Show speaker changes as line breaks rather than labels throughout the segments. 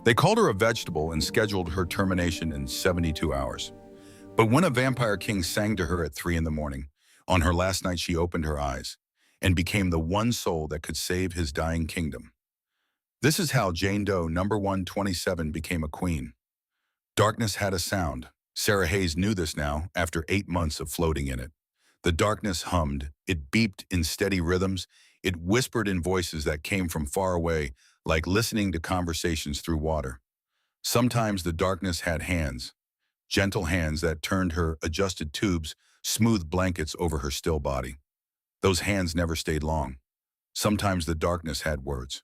They called her a vegetable and scheduled her termination in 72 hours. But when a vampire king sang to her at 3 in the morning, on her last night she opened her eyes and became the one soul that could save his dying kingdom. This is how Jane Doe number 127 became a queen. Darkness had a sound. Sarah Hayes knew this now after 8 months of floating in it. The darkness hummed, it beeped in steady rhythms, it whispered in voices that came from far away, like listening to conversations through water. Sometimes the darkness had hands, gentle hands that turned her, adjusted tubes, smooth blankets over her still body. Those hands never stayed long. Sometimes the darkness had words.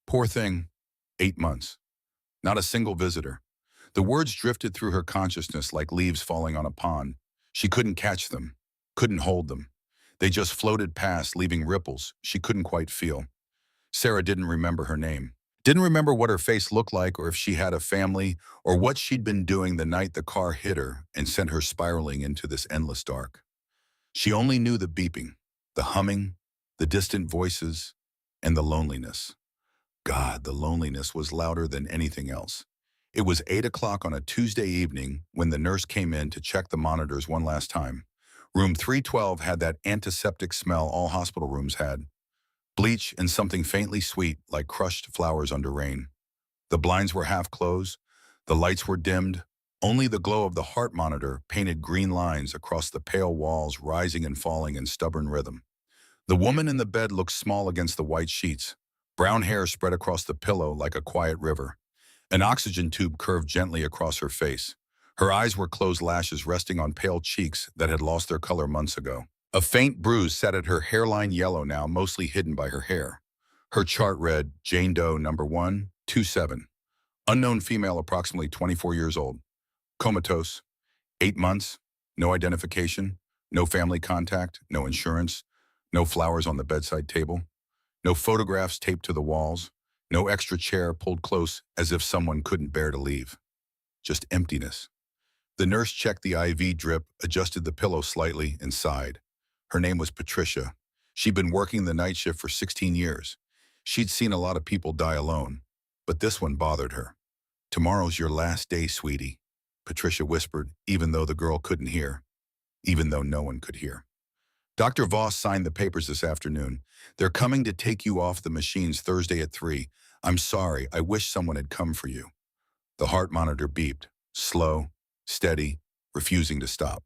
Poor thing, 8 months. Not a single visitor. The words drifted through her consciousness like leaves falling on a pond. She couldn't catch them, couldn't hold them. They just floated past, leaving ripples she couldn't quite feel. Sarah didn't remember her name. Didn't remember what her face looked like or if she had a family or what she'd been doing the night the car hit her and sent her spiraling into this endless dark. She only knew the beeping, the humming, the distant voices, and the loneliness. God, the loneliness was louder than anything else. It was 8 o'clock on a Tuesday evening when the nurse came in to check the monitors one last time. Room 312 had that antiseptic smell all hospital rooms had. Bleach and something faintly sweet like crushed flowers under rain. The blinds were half closed, the lights were dimmed, only the glow of the heart monitor painted green lines across the pale walls rising and falling in stubborn rhythm. The woman in the bed looked small against the white sheets. Brown hair spread across the pillow like a quiet river. An oxygen tube curved gently across her face. Her eyes were closed lashes resting on pale cheeks that had lost their color months ago. A faint bruise sat at her hairline, yellow now, mostly hidden by her hair. Her chart read, Jane Doe number 127. Unknown female, approximately 24 years old. Comatose. 8 months. No identification. No family contact. No insurance. No flowers on the bedside table. No photographs taped to the walls. No extra chair pulled close as if someone couldn't bear to leave. Just emptiness. The nurse checked the IV drip, adjusted the pillow slightly, and sighed. Her name was Patricia. She'd been working the night shift for 16 years. She'd seen a lot of people die alone, but this one bothered her. Tomorrow's your last day, sweetie, Patricia whispered, even though the girl couldn't hear, even though no one could hear. Dr. Voss signed the papers this afternoon. They're coming to take you off the machines Thursday at 3. I'm sorry, I wish someone had come for you. The heart monitor beeped, slow, steady, refusing to stop.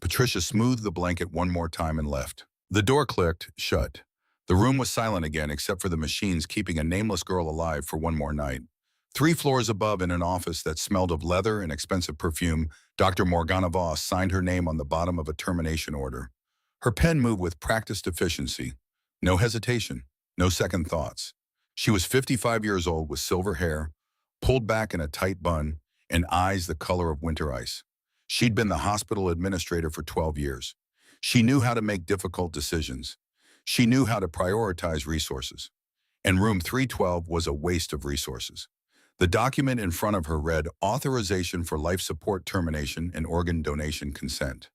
Patricia smoothed the blanket one more time and left. The door clicked shut. The room was silent again except for the machines keeping a nameless girl alive for one more night. 3 floors above, in an office that smelled of leather and expensive perfume, Dr. Morgana Voss signed her name on the bottom of a termination order. Her pen moved with practiced efficiency. No hesitation, no second thoughts. She was 55 years old with silver hair, pulled back in a tight bun, and eyes the color of winter ice. She'd been the hospital administrator for 12 years. She knew how to make difficult decisions. She knew how to prioritize resources. And room 312 was a waste of resources. The document in front of her read, Authorization for Life Support Termination and Organ Donation Consent.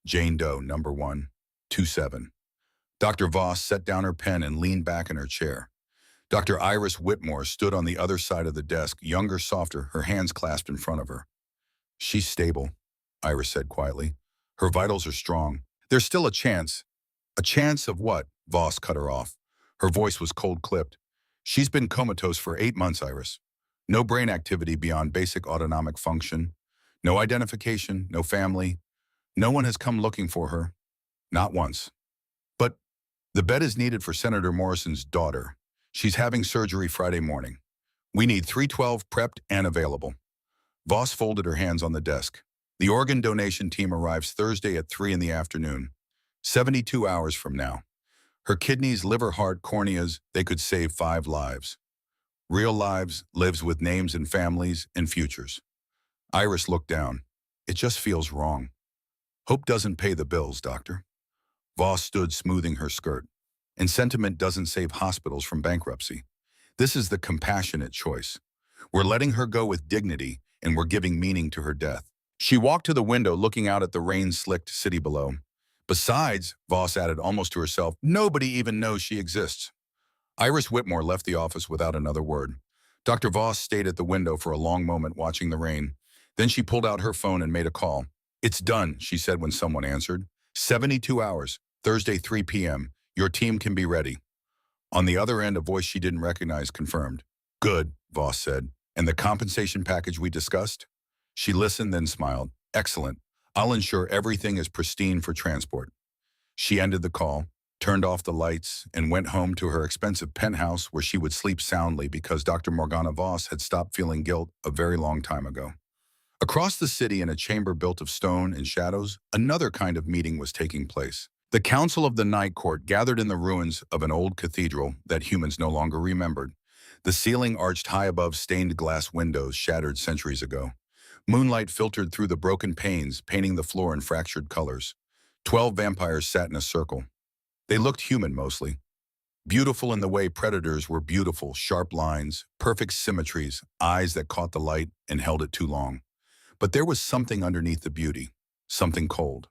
Jane Doe number 127. Dr. Voss set down her pen and leaned back in her chair. Dr. Iris Whitmore stood on the other side of the desk, younger, softer, her hands clasped in front of her. She's stable, Iris said quietly. Her vitals are strong. There's still a chance. A chance of what? Voss cut her off. Her voice was cold-clipped. She's been comatose for 8 months, Iris. No brain activity beyond basic autonomic function. No identification, no family. No one has come looking for her. Not once. But the bed is needed for Senator Morrison's daughter. She's having surgery Friday morning. We need 312 prepped and available. Voss folded her hands on the desk. The organ donation team arrives Thursday at 3 in the afternoon, 72 hours from now. Her kidneys, liver, heart, corneas, they could save 5 lives. Real lives, lives with names and families and futures. Iris looked down. It just feels wrong. Hope doesn't pay the bills, doctor. Voss stood smoothing her skirt. And sentiment doesn't save hospitals from bankruptcy. This is the compassionate choice. We're letting her go with dignity, and we're giving meaning to her death. She walked to the window, looking out at the rain-slicked city below. Besides, Voss added almost to herself, nobody even knows she exists. Iris Whitmore left the office without another word. Dr. Voss stayed at the window for a long moment watching the rain. Then she pulled out her phone and made a call. "It's done," she said when someone answered. 72 hours, Thursday 3 p.m. Your team can be ready. On the other end, a voice she didn't recognize confirmed. "Good," Voss said. "And the compensation package we discussed?" She listened, then smiled. "Excellent. I'll ensure everything is pristine for transport." She ended the call, turned off the lights, and went home to her expensive penthouse where she would sleep soundly because Dr. Morgana Voss had stopped feeling guilt a very long time ago. Across the city, in a chamber built of stone and shadows, another kind of meeting was taking place. The Council of the Night Court gathered in the ruins of an old cathedral that humans no longer remembered. The ceiling arched high above stained glass windows shattered centuries ago. Moonlight filtered through the broken panes, painting the floor in fractured colors. 12 vampires sat in a circle. They looked human mostly. Beautiful in the way predators were beautiful, sharp lines, perfect symmetries, eyes that caught the light and held it too long. But there was something underneath the beauty, something cold.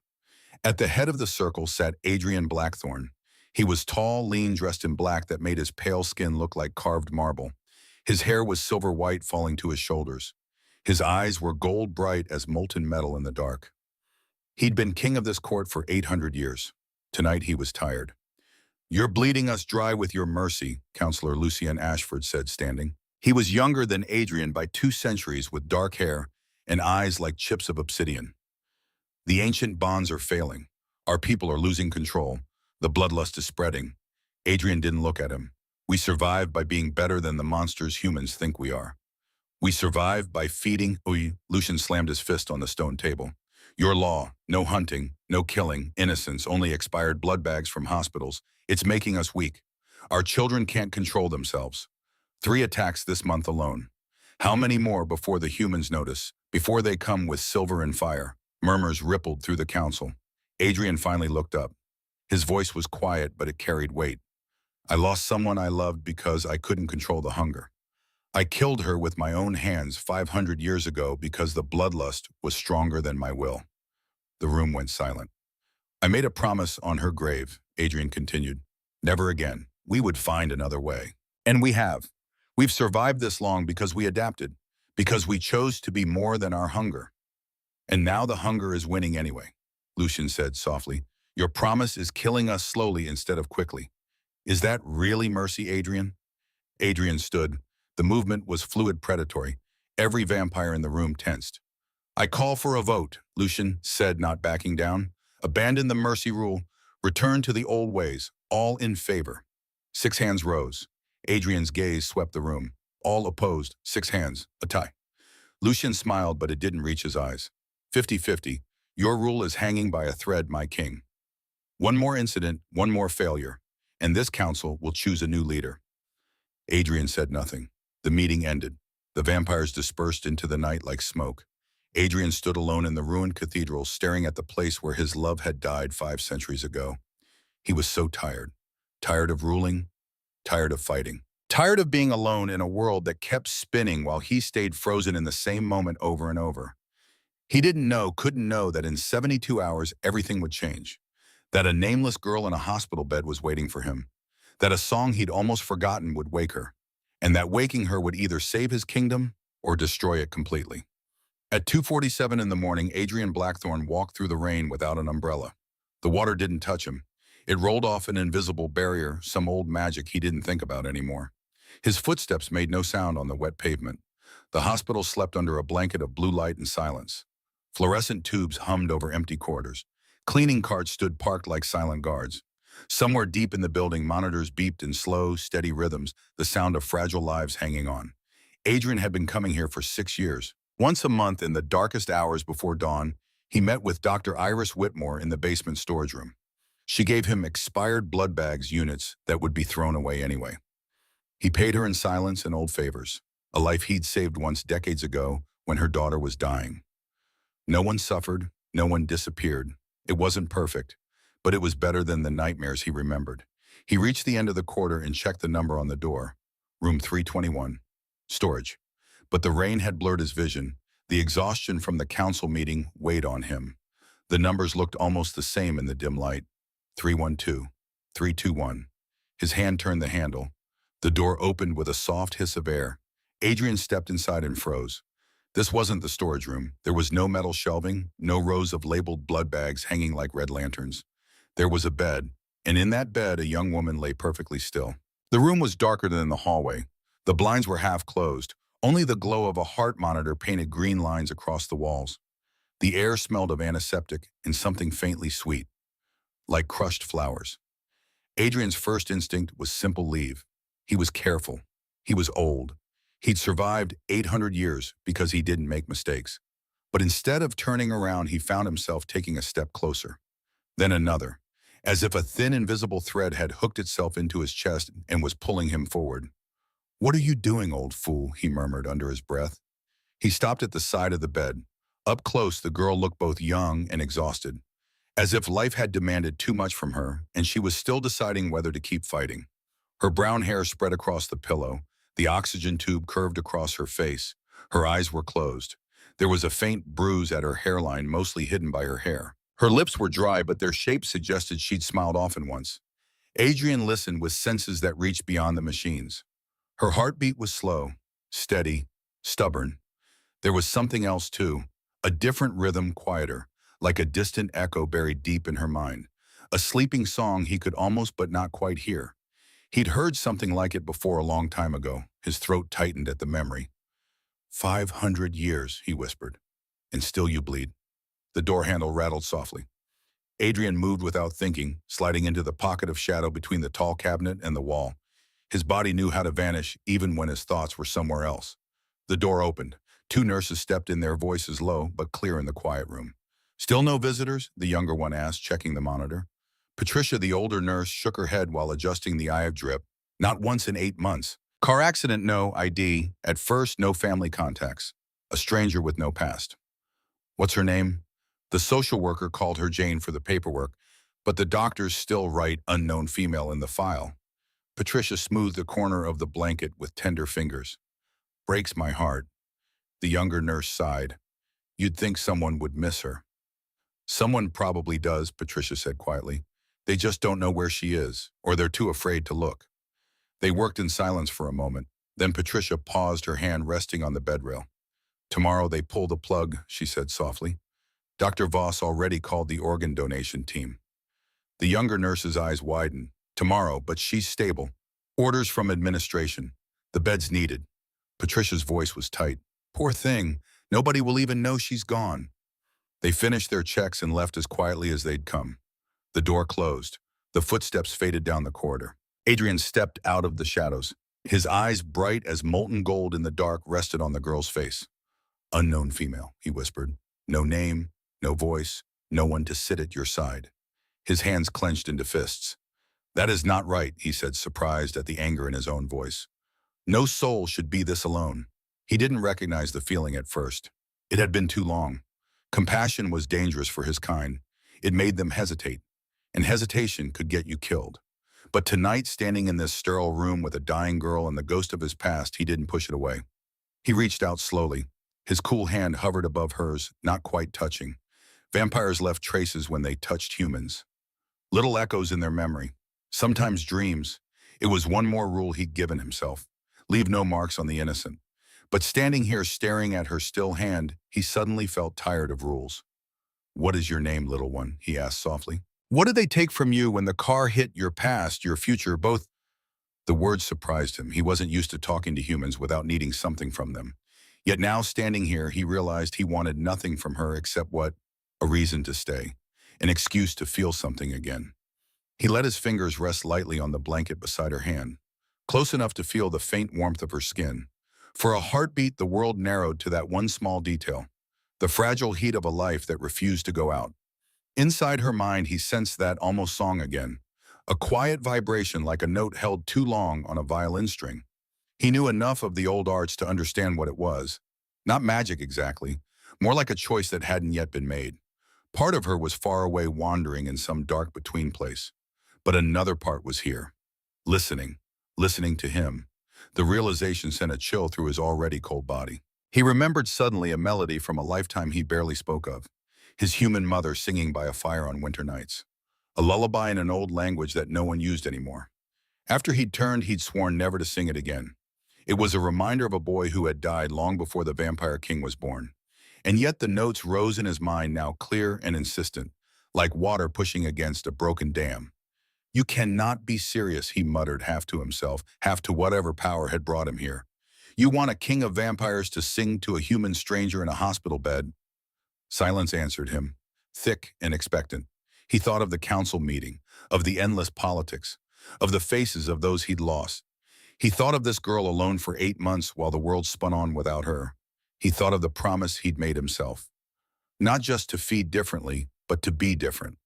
At the head of the circle sat Adrian Blackthorne. He was tall, lean, dressed in black that made his pale skin look like carved marble. His hair was silver white falling to his shoulders. His eyes were gold bright as molten metal in the dark. He'd been king of this court for 800 years. Tonight he was tired. "You're bleeding us dry with your mercy," Counselor Lucien Ashford said, standing. He was younger than Adrian by 2 centuries, with dark hair and eyes like chips of obsidian. "The ancient bonds are failing. Our people are losing control. The bloodlust is spreading." Adrian didn't look at him. "We survive by being better than the monsters humans think we are. We survive by feeding—" Lucian slammed his fist on the stone table. "Your law, no hunting, no killing, innocents, only expired blood bags from hospitals. It's making us weak. Our children can't control themselves. 3 attacks this month alone. How many more before the humans notice, before they come with silver and fire?" Murmurs rippled through the council. Adrian finally looked up. His voice was quiet, but it carried weight. "I lost someone I loved because I couldn't control the hunger. I killed her with my own hands 500 years ago because the bloodlust was stronger than my will." The room went silent. "I made a promise on her grave," Adrian continued. "Never again. We would find another way. And we have. We've survived this long because we adapted, because we chose to be more than our hunger. And now the hunger is winning anyway," Lucian said softly. "Your promise is killing us slowly instead of quickly. Is that really mercy, Adrian?" Adrian stood. The movement was fluid, predatory. Every vampire in the room tensed. "I call for a vote," Lucian said, not backing down. "Abandon the mercy rule. Return to the old ways. All in favor." 6 hands rose. Adrian's gaze swept the room. All opposed. 6 hands. A tie. Lucian smiled, but it didn't reach his eyes. 50-50. Your rule is hanging by a thread, my king. One more incident, one more failure, and this council will choose a new leader." Adrian said nothing. The meeting ended. The vampires dispersed into the night like smoke. Adrian stood alone in the ruined cathedral, staring at the place where his love had died 5 centuries ago. He was so tired. Tired of ruling, tired of fighting. Tired of being alone in a world that kept spinning while he stayed frozen in the same moment over and over. He couldn't know that in 72 hours everything would change. That a nameless girl in a hospital bed was waiting for him. That a song he'd almost forgotten would wake her. And that waking her would either save his kingdom or destroy it completely. At 2:47 in the morning, Adrian Blackthorne walked through the rain without an umbrella. The water didn't touch him. It rolled off an invisible barrier, some old magic he didn't think about anymore. His footsteps made no sound on the wet pavement. The hospital slept under a blanket of blue light and silence. Fluorescent tubes hummed over empty corridors. Cleaning carts stood parked like silent guards. Somewhere deep in the building, monitors beeped in slow, steady rhythms, the sound of fragile lives hanging on. Adrian had been coming here for 6 years. Once a month, in the darkest hours before dawn, he met with Dr. Iris Whitmore in the basement storage room. She gave him expired blood bags units that would be thrown away anyway. He paid her in silence and old favors, a life he'd saved once decades ago when her daughter was dying. No one suffered, no one disappeared. It wasn't perfect, but it was better than the nightmares he remembered. He reached the end of the corridor and checked the number on the door. Room 321. Storage. But the rain had blurred his vision. The exhaustion from the council meeting weighed on him. The numbers looked almost the same in the dim light. 312. 321. His hand turned the handle. The door opened with a soft hiss of air. Adrian stepped inside and froze. This wasn't the storage room. There was no metal shelving, no rows of labeled blood bags hanging like red lanterns. There was a bed, and in that bed a young woman lay perfectly still. The room was darker than the hallway. The blinds were half closed. Only the glow of a heart monitor painted green lines across the walls. The air smelled of antiseptic and something faintly sweet, like crushed flowers. Adrian's first instinct was simple leave. He was careful. He was old. He'd survived 800 years because he didn't make mistakes. But instead of turning around, he found himself taking a step closer. Then another, as if a thin invisible thread had hooked itself into his chest and was pulling him forward. "What are you doing, old fool?" he murmured under his breath. He stopped at the side of the bed. Up close, the girl looked both young and exhausted, as if life had demanded too much from her, and she was still deciding whether to keep fighting. Her brown hair spread across the pillow. The oxygen tube curved across her face. Her eyes were closed. There was a faint bruise at her hairline, mostly hidden by her hair. Her lips were dry, but their shape suggested she'd smiled often once. Adrian listened with senses that reached beyond the machines. Her heartbeat was slow, steady, stubborn. There was something else too, a different rhythm, quieter, like a distant echo buried deep in her mind. A sleeping song he could almost but not quite hear. He'd heard something like it before a long time ago. His throat tightened at the memory. 500 years, he whispered. And still you bleed. The door handle rattled softly. Adrian moved without thinking, sliding into the pocket of shadow between the tall cabinet and the wall. His body knew how to vanish even when his thoughts were somewhere else. The door opened. Two nurses stepped in, their voices low but clear in the quiet room. "Still no visitors?" the younger one asked, checking the monitor. Patricia, the older nurse, shook her head while adjusting the eye of drip. "Not once in 8 months. Car accident, no ID. At first, no family contacts. A stranger with no past." "What's her name?" The social worker called her Jane for the paperwork, but the doctors still write unknown female in the file. Patricia smoothed the corner of the blanket with tender fingers. "Breaks my heart." The younger nurse sighed. "You'd think someone would miss her." "Someone probably does," Patricia said quietly. "They just don't know where she is, or they're too afraid to look." They worked in silence for a moment. Then Patricia paused, her hand resting on the bedrail. "Tomorrow they pull the plug," she said softly. "Dr. Voss already called the organ donation team." The younger nurse's eyes widened. "Tomorrow, but she's stable. Orders from administration. The bed's needed." Patricia's voice was tight. "Poor thing. Nobody will even know she's gone." They finished their checks and left as quietly as they'd come. The door closed. The footsteps faded down the corridor. Adrian stepped out of the shadows. His eyes, bright as molten gold in the dark, rested on the girl's face. "Unknown female," he whispered. "No name, no voice, no one to sit at your side." His hands clenched into fists. "That is not right," he said, surprised at the anger in his own voice. "No soul should be this alone." He didn't recognize the feeling at first. It had been too long. Compassion was dangerous for his kind. It made them hesitate, and hesitation could get you killed. But tonight, standing in this sterile room with a dying girl and the ghost of his past, he didn't push it away. He reached out slowly. His cool hand hovered above hers, not quite touching. Vampires left traces when they touched humans. Little echoes in their memory. Sometimes dreams. It was one more rule he'd given himself. Leave no marks on the innocent. But standing here staring at her still hand, he suddenly felt tired of rules. "What is your name, little one?" he asked softly. "What did they take from you when the car hit your past, your future, both?" The words surprised him. He wasn't used to talking to humans without needing something from them. Yet now, standing here, he realized he wanted nothing from her except what? A reason to stay. An excuse to feel something again. He let his fingers rest lightly on the blanket beside her hand, close enough to feel the faint warmth of her skin. For a heartbeat, the world narrowed to that one small detail, the fragile heat of a life that refused to go out. Inside her mind, he sensed that almost song again, a quiet vibration like a note held too long on a violin string. He knew enough of the old arts to understand what it was. Not magic exactly, more like a choice that hadn't yet been made. Part of her was far away, wandering in some dark between place. But another part was here, listening to him. The realization sent a chill through his already cold body. He remembered suddenly a melody from a lifetime he barely spoke of, his human mother singing by a fire on winter nights, a lullaby in an old language that no one used anymore. After he'd turned, he'd sworn never to sing it again. It was a reminder of a boy who had died long before the Vampire King was born. And yet the notes rose in his mind now clear and insistent, like water pushing against a broken dam. "You cannot be serious," he muttered, half to himself, half to whatever power had brought him here. "You want a king of vampires to sing to a human stranger in a hospital bed?" Silence answered him, thick and expectant. He thought of the council meeting, of the endless politics, of the faces of those he'd lost. He thought of this girl alone for 8 months while the world spun on without her. He thought of the promise he'd made himself. Not just to feed differently, but to be different.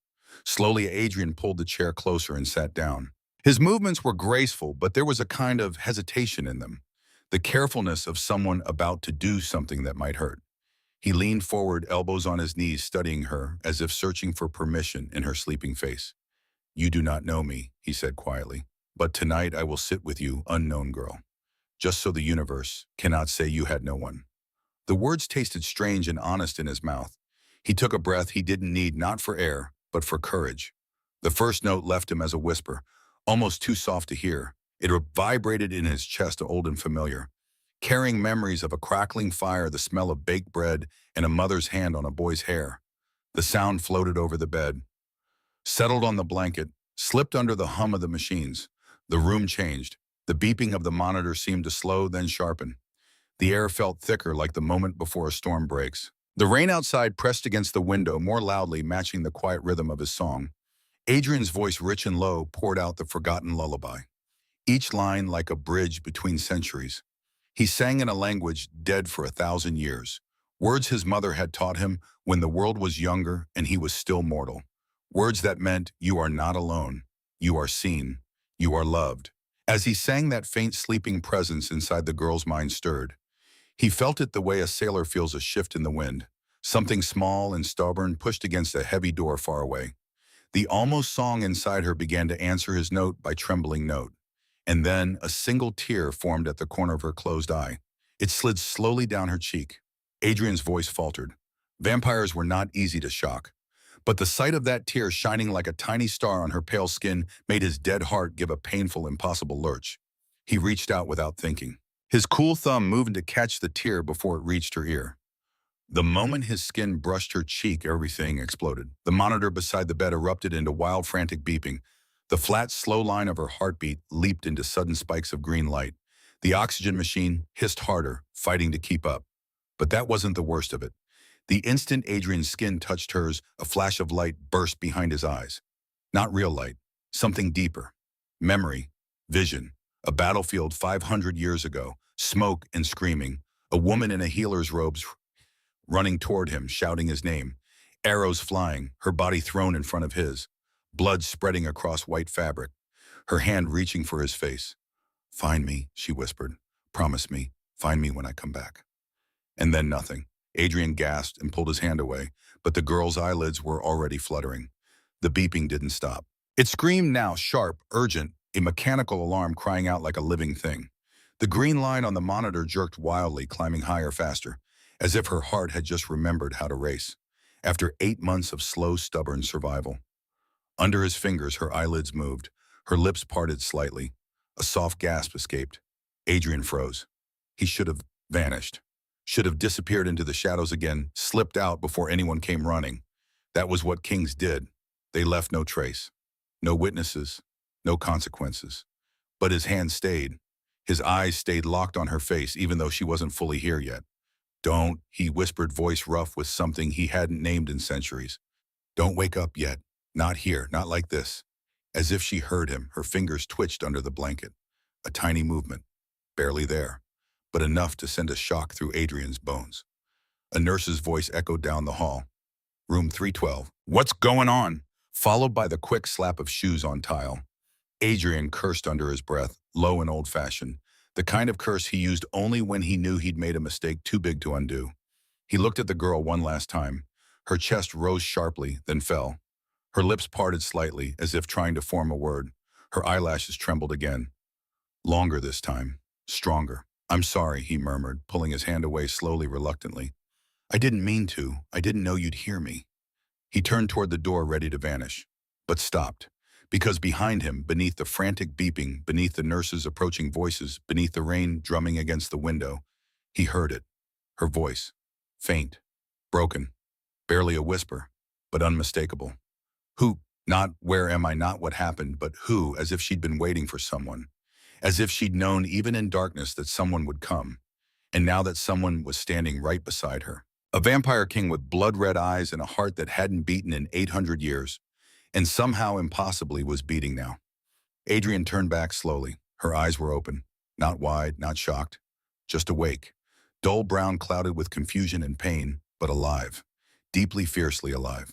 Slowly, Adrian pulled the chair closer and sat down. His movements were graceful, but there was a kind of hesitation in them, the carefulness of someone about to do something that might hurt. He leaned forward, elbows on his knees, studying her, as if searching for permission in her sleeping face. "You do not know me," he said quietly, "but tonight I will sit with you, unknown girl, just so the universe cannot say you had no one." The words tasted strange and honest in his mouth. He took a breath he didn't need, not for air, but for courage. The first note left him as a whisper, almost too soft to hear. It vibrated in his chest, old and familiar, carrying memories of a crackling fire, the smell of baked bread, and a mother's hand on a boy's hair. The sound floated over the bed, settled on the blanket, slipped under the hum of the machines. The room changed. The beeping of the monitor seemed to slow, then sharpen. The air felt thicker, like the moment before a storm breaks. The rain outside pressed against the window more loudly, matching the quiet rhythm of his song. Adrian's voice, rich and low, poured out the forgotten lullaby, each line like a bridge between centuries. He sang in a language dead for 1,000 years, words his mother had taught him when the world was younger and he was still mortal. Words that meant, "You are not alone, you are seen, you are loved." As he sang, that faint sleeping presence inside the girl's mind stirred. He felt it the way a sailor feels a shift in the wind. Something small and stubborn pushed against a heavy door far away. The almost song inside her began to answer his note by trembling note. And then a single tear formed at the corner of her closed eye. It slid slowly down her cheek. Adrian's voice faltered. Vampires were not easy to shock. But the sight of that tear shining like a tiny star on her pale skin made his dead heart give a painful, impossible lurch. He reached out without thinking. His cool thumb moved to catch the tear before it reached her ear. The moment his skin brushed her cheek, everything exploded. The monitor beside the bed erupted into wild, frantic beeping. The flat, slow line of her heartbeat leaped into sudden spikes of green light. The oxygen machine hissed harder, fighting to keep up. But that wasn't the worst of it. The instant Adrian's skin touched hers, a flash of light burst behind his eyes. Not real light, something deeper. Memory, vision. A battlefield 500 years ago, smoke and screaming. A woman in a healer's robes running toward him, shouting his name. Arrows flying, her body thrown in front of his. Blood spreading across white fabric, her hand reaching for his face. "Find me," she whispered. "Promise me, find me when I come back." And then nothing. Adrian gasped and pulled his hand away, but the girl's eyelids were already fluttering. The beeping didn't stop. It screamed now, sharp, urgent, a mechanical alarm crying out like a living thing. The green line on the monitor jerked wildly, climbing higher, faster, as if her heart had just remembered how to race, after 8 months of slow, stubborn survival. Under his fingers, her eyelids moved, her lips parted slightly. A soft gasp escaped. Adrian froze. He should have vanished, should have disappeared into the shadows again, slipped out before anyone came running. That was what kings did. They left no trace, no witnesses, no consequences. But his hand stayed. His eyes stayed locked on her face, even though she wasn't fully here yet. "Don't," he whispered, voice rough with something he hadn't named in centuries. "Don't wake up yet. Not here, not like this." As if she heard him, her fingers twitched under the blanket. A tiny movement, barely there, but enough to send a shock through Adrian's bones. A nurse's voice echoed down the hall. "Room 312. What's going on?" Followed by the quick slap of shoes on tile. Adrian cursed under his breath, low and old-fashioned, the kind of curse he used only when he knew he'd made a mistake too big to undo. He looked at the girl one last time. Her chest rose sharply, then fell. Her lips parted slightly, as if trying to form a word. Her eyelashes trembled again. Longer this time. Stronger. "I'm sorry," he murmured, pulling his hand away slowly, reluctantly. "I didn't mean to. I didn't know you'd hear me." He turned toward the door, ready to vanish, but stopped, Because behind him, beneath the frantic beeping, beneath the nurses' approaching voices, beneath the rain drumming against the window, he heard it. Her voice. Faint. Broken. Barely a whisper, but unmistakable. Who? Not where am I, not what happened, but who, as if she'd been waiting for someone. As if she'd known even in darkness that someone would come. And now that someone was standing right beside her. A vampire king with blood-red eyes and a heart that hadn't beaten in 800 years. And somehow impossibly was beating now. Adrian turned back slowly. Her eyes were open. Not wide, not shocked. Just awake. Dull brown, clouded with confusion and pain, but alive. Deeply, fiercely alive.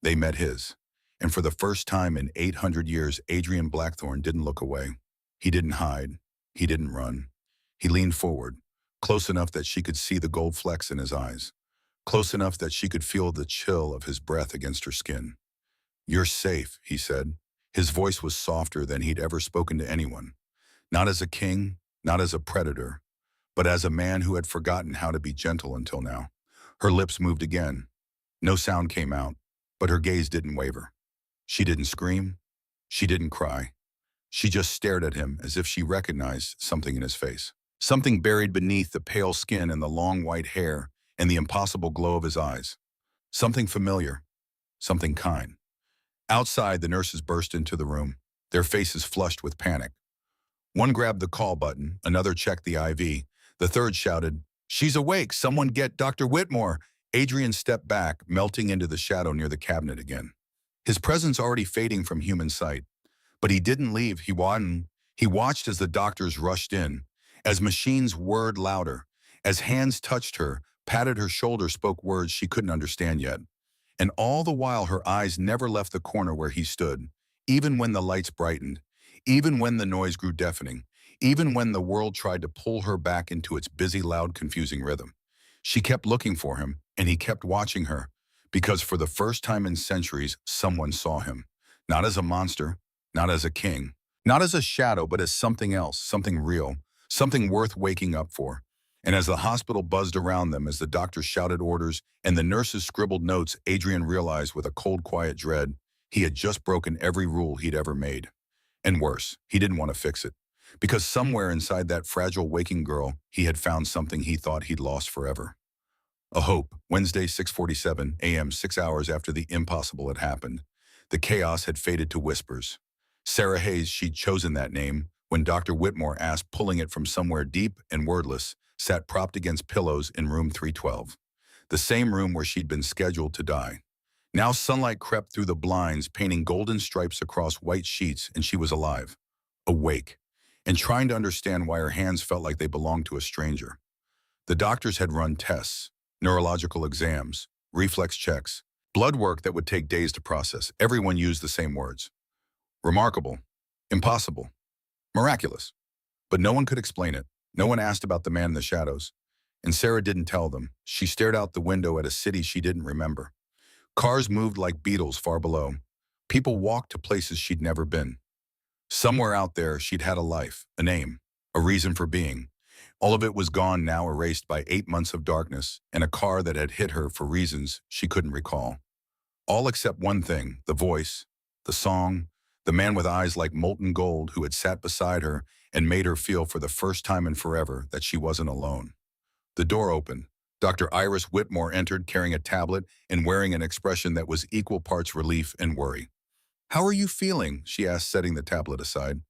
They met his. And for the first time in 800 years, Adrian Blackthorne didn't look away. He didn't hide. He didn't run. He leaned forward, close enough that she could see the gold flecks in his eyes. Close enough that she could feel the chill of his breath against her skin. "You're safe," he said. His voice was softer than he'd ever spoken to anyone. Not as a king, not as a predator, but as a man who had forgotten how to be gentle until now. Her lips moved again. No sound came out, but her gaze didn't waver. She didn't scream. She didn't cry. She just stared at him as if she recognized something in his face. Something buried beneath the pale skin and the long white hair and the impossible glow of his eyes. Something familiar. Something kind. Outside, the nurses burst into the room, their faces flushed with panic. One grabbed the call button, another checked the IV, the third shouted, "She's awake! Someone get Dr. Whitmore!" Adrian stepped back, melting into the shadow near the cabinet again. His presence already fading from human sight. But he didn't leave. He watched as the doctors rushed in, as machines whirred louder, as hands touched her, patted her shoulder, spoke words she couldn't understand yet. And all the while her eyes never left the corner where he stood, even when the lights brightened, even when the noise grew deafening, even when the world tried to pull her back into its busy, loud, confusing rhythm. She kept looking for him, and he kept watching her, because for the first time in centuries, someone saw him. Not as a monster, not as a king, not as a shadow, but as something else, something real, something worth waking up for. And as the hospital buzzed around them, as the doctors shouted orders and the nurses scribbled notes, Adrian realized with a cold, quiet dread, he had just broken every rule he'd ever made. And worse, he didn't want to fix it. Because somewhere inside that fragile waking girl, he had found something he thought he'd lost forever. A hope. Wednesday, 6:47 a.m., 6 hours after the impossible had happened. The chaos had faded to whispers. Sarah Hayes, she'd chosen that name, when Dr. Whitmore asked, pulling it from somewhere deep and wordless, sat propped against pillows in room 312. The same room where she'd been scheduled to die. Now sunlight crept through the blinds, painting golden stripes across white sheets, and she was alive, awake, and trying to understand why her hands felt like they belonged to a stranger. The doctors had run tests, neurological exams, reflex checks, blood work that would take days to process. Everyone used the same words. Remarkable, impossible, miraculous. But no one could explain it. No one asked about the man in the shadows. And Sarah didn't tell them. She stared out the window at a city she didn't remember. Cars moved like beetles far below. People walked to places she'd never been. Somewhere out there, she'd had a life, a name, a reason for being. All of it was gone now, erased by 8 months of darkness and a car that had hit her for reasons she couldn't recall. All except one thing, the voice, the song, the man with eyes like molten gold who had sat beside her and made her feel for the first time in forever that she wasn't alone. The door opened. Dr. Iris Whitmore entered carrying a tablet and wearing an expression that was equal parts relief and worry. "How are you feeling?" she asked, setting the tablet aside.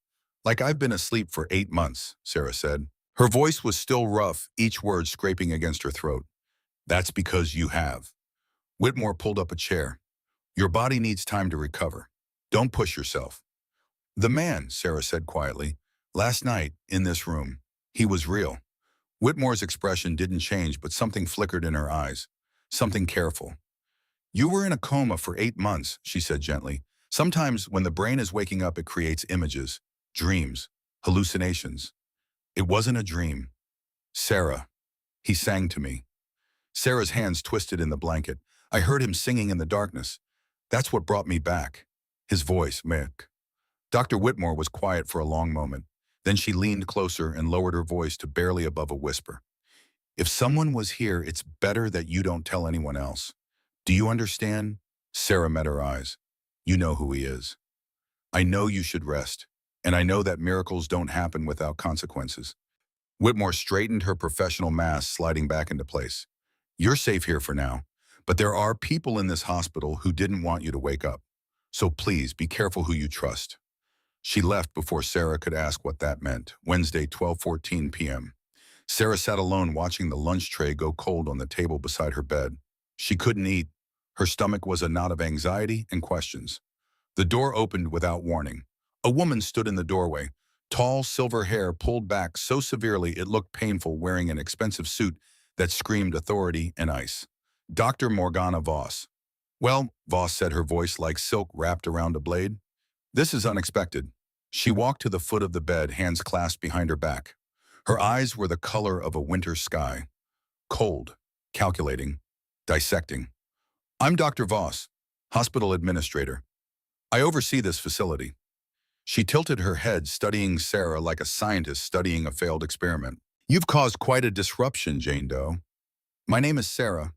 "Like I've been asleep for 8 months, Sarah said. Her voice was still rough, each word scraping against her throat. "That's because you have." Whitmore pulled up a chair. "Your body needs time to recover. Don't push yourself." "The man," Sarah said quietly, "last night, in this room, he was real." Whitmore's expression didn't change, but something flickered in her eyes. Something careful. "You were in a coma for 8 months, she said gently. "Sometimes when the brain is waking up, it creates images, dreams, hallucinations. It wasn't a dream. Sarah." He sang to me. Sarah's hands twisted in the blanket. I heard him singing in the darkness. That's what brought me back. His voice, Mick. Dr. Whitmore was quiet for a long moment. Then she leaned closer and lowered her voice to barely above a whisper. "If someone was here, it's better that you don't tell anyone else. Do you understand?" Sarah met her eyes. "You know who he is." I know you should rest, and I know that miracles don't happen without consequences. Whitmore straightened her professional mask, sliding back into place. You're safe here for now, but there are people in this hospital who didn't want you to wake up. So please be careful who you trust. She left before Sarah could ask what that meant. Wednesday, 12:14 p.m. Sarah sat alone watching the lunch tray go cold on the table beside her bed. She couldn't eat. Her stomach was a knot of anxiety and questions. The door opened without warning. A woman stood in the doorway, tall silver hair pulled back so severely it looked painful, wearing an expensive suit that screamed authority and ice. Dr. Morgana Voss. Well, Voss said, her voice like silk wrapped around a blade. This is unexpected. She walked to the foot of the bed, hands clasped behind her back. Her eyes were the color of a winter sky. Cold, calculating, dissecting. I'm Dr. Voss, hospital administrator. I oversee this facility. She tilted her head, studying Sarah like a scientist studying a failed experiment. You've caused quite a disruption, Jane Doe. My name is Sarah.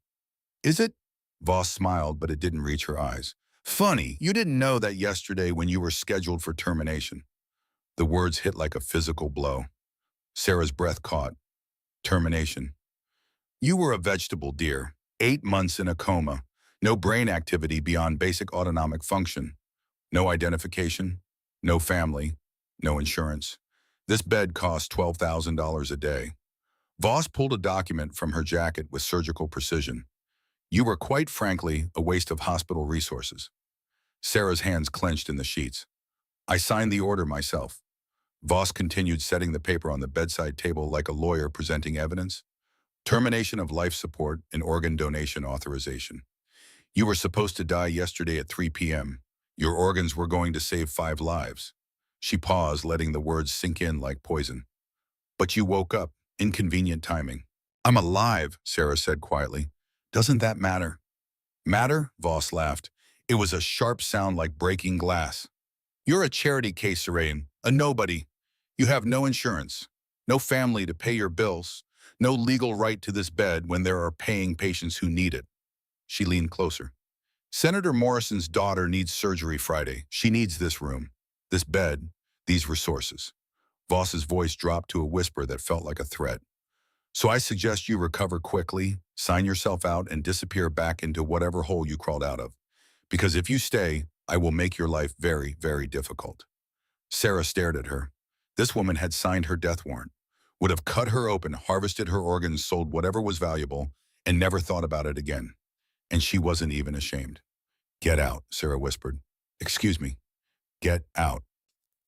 Is it? Voss smiled, but it didn't reach her eyes. Funny, you didn't know that yesterday when you were scheduled for termination. The words hit like a physical blow. Sarah's breath caught. Termination. You were a vegetable, dear. 8 months in a coma. No brain activity beyond basic autonomic function. No identification. No family. No insurance. This bed cost $12,000 a day. Voss pulled a document from her jacket with surgical precision. You were quite frankly a waste of hospital resources. Sarah's hands clenched in the sheets. I signed the order myself. Voss continued, setting the paper on the bedside table like a lawyer presenting evidence. Termination of life support and organ donation authorization. You were supposed to die yesterday at 3 p.m. Your organs were going to save 5 lives. She paused, letting the words sink in like poison. But you woke up. Inconvenient timing. I'm alive, Sarah said quietly. Doesn't that matter? Matter? Voss laughed. It was a sharp sound like breaking glass. You're a charity case, Serene, a nobody. You have no insurance, no family to pay your bills, no legal right to this bed when there are paying patients who need it. She leaned closer. Senator Morrison's daughter needs surgery Friday. She needs this room, this bed, these resources. Voss's voice dropped to a whisper that felt like a threat. So I suggest you recover quickly, sign yourself out, and disappear back into whatever hole you crawled out of. Because if you stay, I will make your life very, very difficult. Sarah stared at her. This woman had signed her death warrant, would have cut her open, harvested her organs, sold whatever was valuable, and never thought about it again. And she wasn't even ashamed. Get out, Sarah whispered. Excuse me. Get out.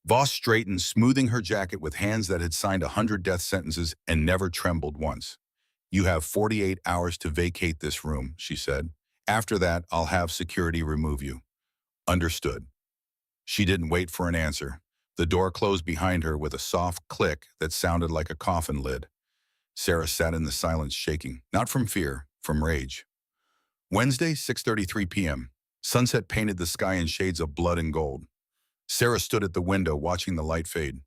Voss straightened, smoothing her jacket with hands that had signed 100 death sentences and never trembled once. You have 48 hours to vacate this room, she said. After that, I'll have security remove you. Understood. She didn't wait for an answer. The door closed behind her with a soft click that sounded like a coffin lid. Sarah sat in the silence, shaking, not from fear, from rage. Wednesday, 6:33 p.m. Sunset painted the sky in shades of blood and gold. Sarah stood at the window watching the light fade.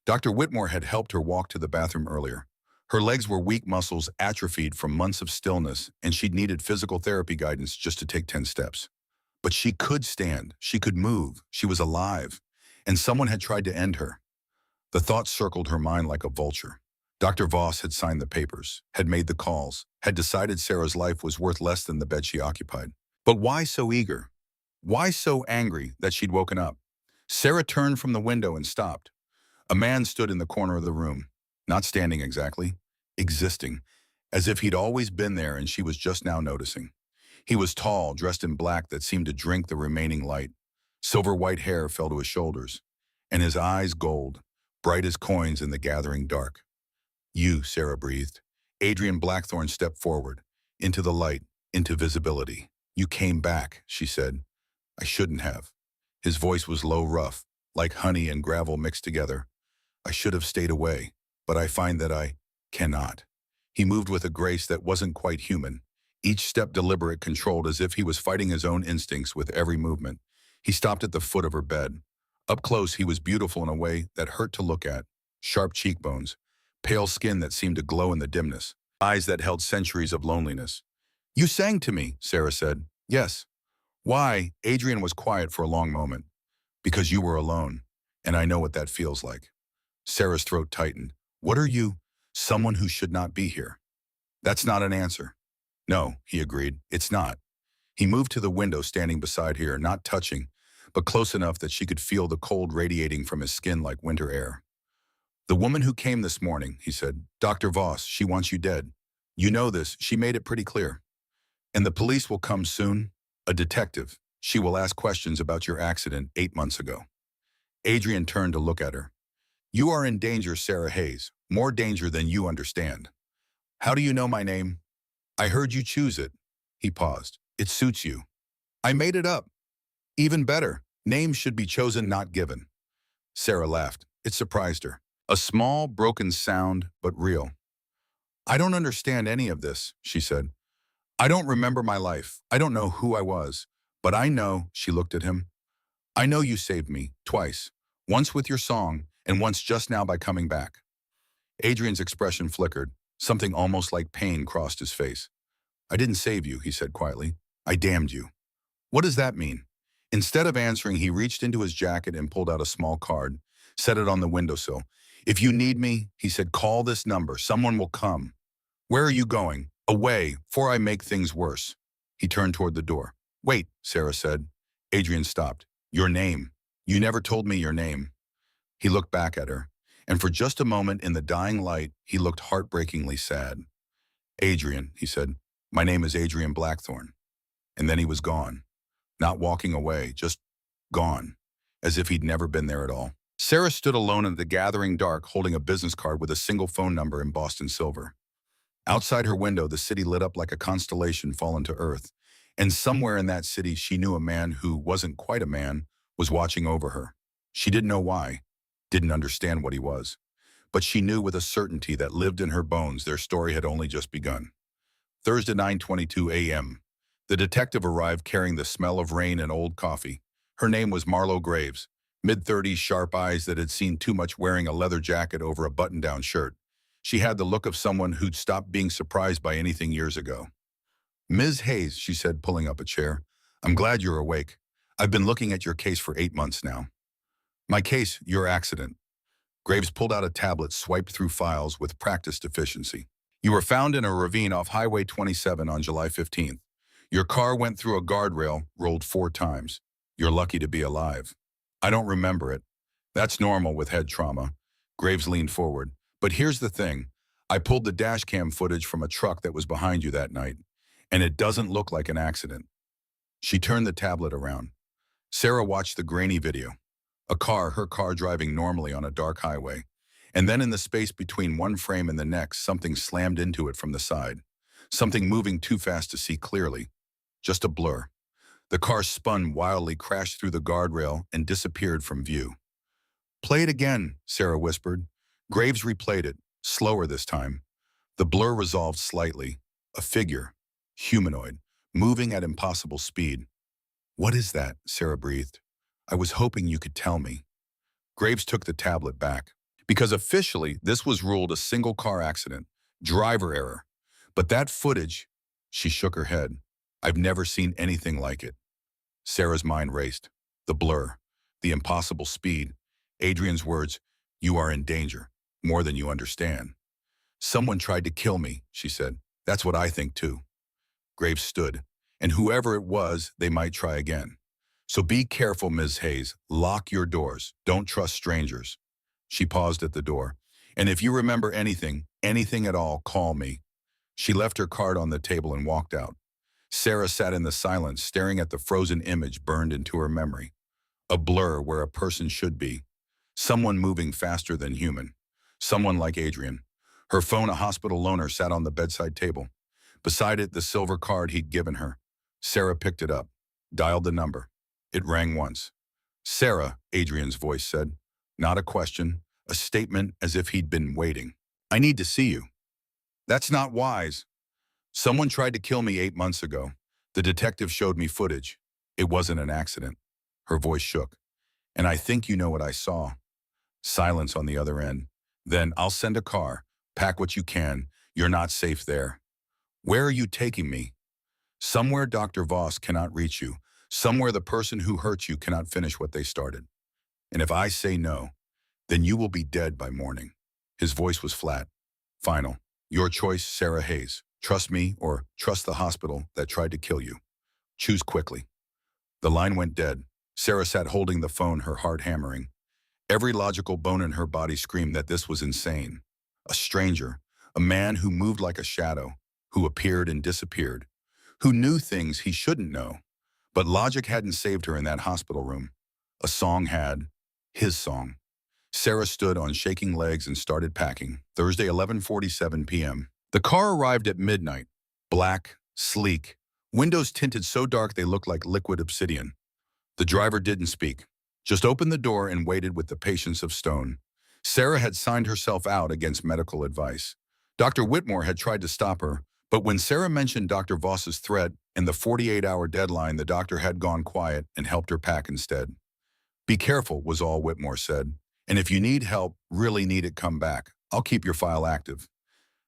Dr. Whitmore had helped her walk to the bathroom earlier. Her legs were weak, muscles atrophied from months of stillness, and she'd needed physical therapy guidance just to take 10 steps. But she could stand, she could move, she was alive, and someone had tried to end her. The thought circled her mind like a vulture. Dr. Voss had signed the papers, had made the calls, had decided Sarah's life was worth less than the bed she occupied. But why so eager? Why so angry that she'd woken up? Sarah turned from the window and stopped. A man stood in the corner of the room, not standing exactly, existing, as if he'd always been there and she was just now noticing. He was tall, dressed in black that seemed to drink the remaining light. Silver white hair fell to his shoulders, and his eyes gold, bright as coins in the gathering dark. You, Sarah breathed. Adrian Blackthorne stepped forward, into the light, into visibility. You came back, she said. I shouldn't have. His voice was low, rough, like honey and gravel mixed together. I should have stayed away, but I find that I cannot. He moved with a grace that wasn't quite human, each step deliberate, controlled, as if he was fighting his own instincts with every movement. He stopped at the foot of her bed. Up close, he was beautiful in a way that hurt to look at. Sharp cheekbones, pale skin that seemed to glow in the dimness, eyes that held centuries of loneliness. You sang to me, Sarah said. Yes. Why? Adrian was quiet for a long moment. Because you were alone, and I know what that feels like. Sarah's throat tightened. What are you? Someone who should not be here. That's not an answer. No, he agreed. It's not. He moved to the window standing beside her, not touching, but close enough that she could feel the cold radiating from his skin like winter air. The woman who came this morning, he said, Dr. Voss, she wants you dead. You know this, she made it pretty clear. And the police will come soon. A detective. She will ask questions about your accident 8 months ago. Adrian turned to look at her. You are in danger, Sarah Hayes. More danger than you understand. How do you know my name? I heard you choose it. He paused. It suits you. I made it up. Even better. Names should be chosen, not given. Sarah laughed. It surprised her. A small, broken sound, but real. I don't understand any of this, she said. I don't remember my life. I don't know who I was. But I know, she looked at him. I know you saved me, twice. Once with your song, and once just now by coming back. Adrian's expression flickered. Something almost like pain crossed his face. I didn't save you, he said quietly. I damned you. What does that mean? Instead of answering, he reached into his jacket and pulled out a small card, set it on the windowsill. If you need me, he said, call this number. Someone will come. Where are you going? Away, before I make things worse. He turned toward the door. Wait, Sarah said. Adrian stopped. Your name. You never told me your name. He looked back at her, and for just a moment in the dying light, he looked heartbreakingly sad. Adrian, he said, my name is Adrian Blackthorne. And then he was gone. Not walking away, just gone, as if he'd never been there at all. Sarah stood alone in the gathering dark, holding a business card with a single phone number in Boston silver. Outside her window, the city lit up like a constellation fallen to earth, and somewhere in that city she knew a man who wasn't quite a man was watching over her. She didn't know why, didn't understand what he was, but she knew with a certainty that lived in her bones their story had only just begun. Thursday, 9:22 a.m. The detective arrived carrying the smell of rain and old coffee. Her name was Marlo Graves, mid-30s, sharp eyes that had seen too much, wearing a leather jacket over a button-down shirt. She had the look of someone who'd stopped being surprised by anything years ago. Ms. Hayes, she said, pulling up a chair, I'm glad you're awake. I've been looking at your case for 8 months now. My case, your accident. Graves pulled out a tablet, swiped through files with practiced efficiency. You were found in a ravine off Highway 27 on July 15th. Your car went through a guardrail, rolled 4 times. You're lucky to be alive. I don't remember it. That's normal with head trauma. Graves leaned forward. But here's the thing. I pulled the dash cam footage from a truck that was behind you that night, and it doesn't look like an accident. She turned the tablet around. Sarah watched the grainy video. Her car driving normally on a dark highway. And then in the space between one frame and the next, something slammed into it from the side. Something moving too fast to see clearly. Just a blur. The car spun wildly, crashed through the guardrail, and disappeared from view. Play it again, Sarah whispered. Graves replayed it, slower this time. The blur resolved slightly. A figure, humanoid, moving at impossible speed. What is that? Sarah breathed. I was hoping you could tell me. Graves took the tablet back. Because officially, this was ruled a single car accident, driver error. But that footage, she shook her head. I've never seen anything like it. Sarah's mind raced. The blur, the impossible speed. Adrian's words, you are in danger, more than you understand. Someone tried to kill me, she said. That's what I think too. Graves stood, and whoever it was, they might try again. So be careful, Ms. Hayes. Lock your doors. Don't trust strangers. She paused at the door. And if you remember anything at all, call me. She left her card on the table and walked out. Sarah sat in the silence, staring at the frozen image burned into her memory. A blur where a person should be. Someone moving faster than human. Someone like Adrian. Her phone, a hospital loaner, sat on the bedside table. Beside it, the silver card he'd given her. Sarah picked it up, dialed the number. It rang once. Sarah, Adrian's voice said. Not a question, a statement as if he'd been waiting. I need to see you. That's not wise. Someone tried to kill me 8 months ago. The detective showed me footage. It wasn't an accident. Her voice shook. And I think you know what I saw. Silence on the other end. Then I'll send a car. Pack what you can. You're not safe there. Where are you taking me? Somewhere Dr. Voss cannot reach you. Somewhere the person who hurt you cannot finish what they started. And if I say no, then you will be dead by morning." His voice was flat, final. "Your choice, Sarah Hayes. Trust me or trust the hospital that tried to kill you. Choose quickly." The line went dead. Sarah sat holding the phone, her heart hammering. Every logical bone in her body screamed that this was insane. A stranger, a man who moved like a shadow, who appeared and disappeared, who knew things he shouldn't know. But logic hadn't saved her in that hospital room. A song had. His song. Sarah stood on shaking legs and started packing. Thursday, 11:47 p.m. The car arrived at midnight. Black, sleek, windows tinted so dark they looked like liquid obsidian. The driver didn't speak, just opened the door and waited with the patience of stone. Sarah had signed herself out against medical advice. Dr. Whitmore had tried to stop her, but when Sarah mentioned Dr. Voss's threat and the 48-hour deadline, the doctor had gone quiet and helped her pack instead. "Be careful," was all Whitmore said. "And if you need help, really need it, come back. I'll keep your file active."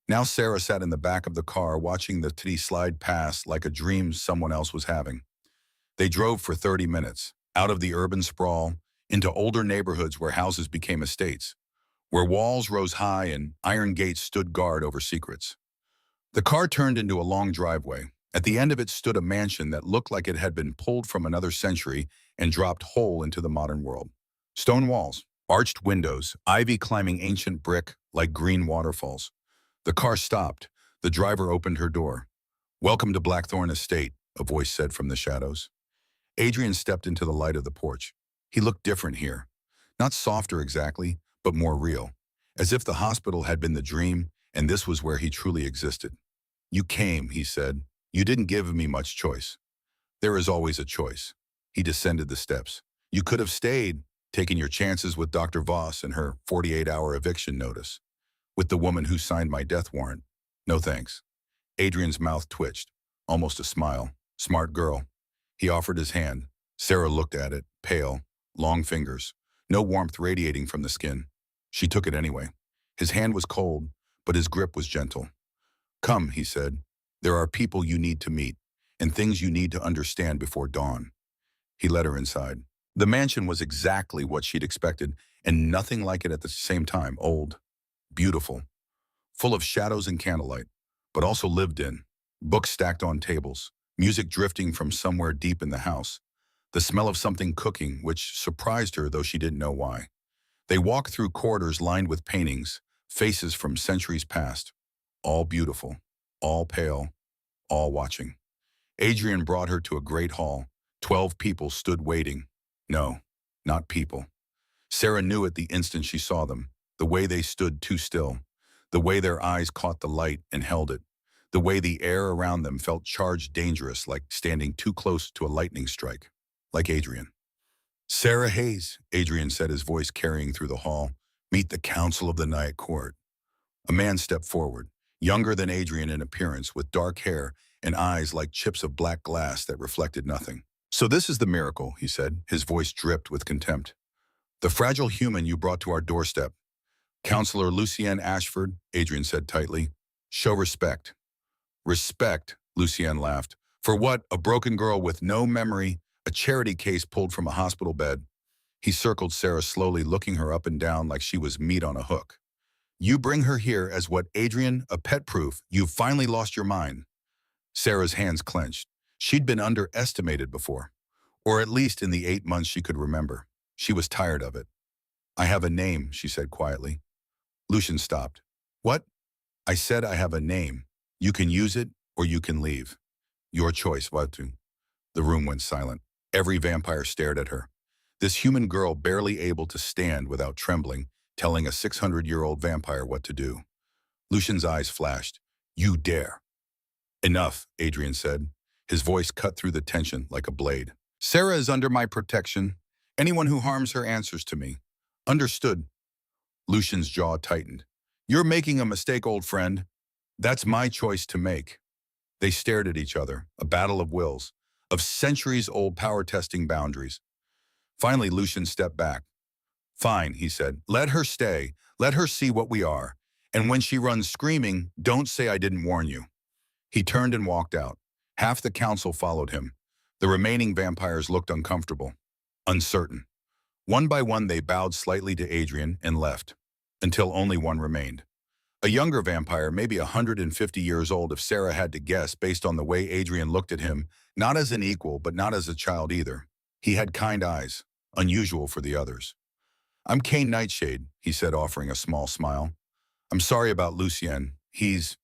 Now Sarah sat in the back of the car watching the titty slide past like a dream someone else was having. They drove for 30 minutes, out of the urban sprawl, into older neighborhoods where houses became estates, where walls rose high and iron gates stood guard over secrets. The car turned into a long driveway. At the end of it stood a mansion that looked like it had been pulled from another century and dropped whole into the modern world. Stone walls, arched windows, ivy climbing ancient brick like green waterfalls. The car stopped. The driver opened her door. "Welcome to Blackthorn Estate," a voice said from the shadows. Adrian stepped into the light of the porch. He looked different here. Not softer exactly, but more real. As if the hospital had been the dream, and this was where he truly existed. "You came," he said. "You didn't give me much choice." "There is always a choice." He descended the steps. "You could have stayed, taken your chances with Dr. Voss and her 48-hour eviction notice. With the woman who signed my death warrant. No thanks." Adrian's mouth twitched, almost a smile. "Smart girl." He offered his hand. Sarah looked at it, pale, long fingers, no warmth radiating from the skin. She took it anyway. His hand was cold, but his grip was gentle. "Come," he said. "There are people you need to meet, and things you need to understand before dawn." He led her inside. The mansion was exactly what she'd expected, and nothing like it at the same time. Old, beautiful, full of shadows and candlelight, but also lived in. Books stacked on tables, music drifting from somewhere deep in the house, the smell of something cooking, which surprised her, though she didn't know why. They walked through corridors lined with paintings, faces from centuries past, all beautiful, all pale, all watching. Adrian brought her to a great hall. 12 people stood waiting. No, not people. Sarah knew it the instant she saw them, the way they stood too still, the way their eyes caught the light and held it, the way the air around them felt charged, dangerous, like standing too close to a lightning strike, like Adrian. "Sarah Hayes," Adrian said, his voice carrying through the hall. "Meet the Council of the Night Court." A man stepped forward, younger than Adrian in appearance, with dark hair and eyes like chips of black glass that reflected nothing. "So this is the miracle," he said. His voice dripped with contempt. "The fragile human you brought to our doorstep." "Counselor Lucienne Ashford," Adrian said tightly. "Show respect." "Respect," Lucienne laughed. "For what? A broken girl with no memory, a charity case pulled from a hospital bed." He circled Sarah slowly, looking her up and down like she was meat on a hook. "You bring her here as what, Adrian? A pet proof? You've finally lost your mind." Sarah's hands clenched. She'd been underestimated before, or at least in the 8 months she could remember. She was tired of it. "I have a name," she said quietly. Lucian stopped. "What?" "I said I have a name. You can use it or you can leave. Your choice, Watu." The room went silent. Every vampire stared at her. This human girl, barely able to stand without trembling, telling a 600-year-old vampire what to do. Lucian's eyes flashed. "You dare." "Enough," Adrian said. His voice cut through the tension like a blade. "Sarah is under my protection. Anyone who harms her answers to me. Understood?" Lucian's jaw tightened. "You're making a mistake, old friend. That's my choice to make." They stared at each other, a battle of wills, of centuries-old power-testing boundaries. Finally, Lucian stepped back. "Fine," he said. "Let her stay. Let her see what we are. And when she runs screaming, don't say I didn't warn you." He turned and walked out. Half the council followed him. The remaining vampires looked uncomfortable, uncertain. One by one, they bowed slightly to Adrian and left, until only one remained. A younger vampire, maybe 150 years old if Sarah had to guess based on the way Adrian looked at him, not as an equal but not as a child either. He had kind eyes, unusual for the others. "I'm Kane Nightshade," he said, offering a small smile. "I'm sorry about Lucien. He's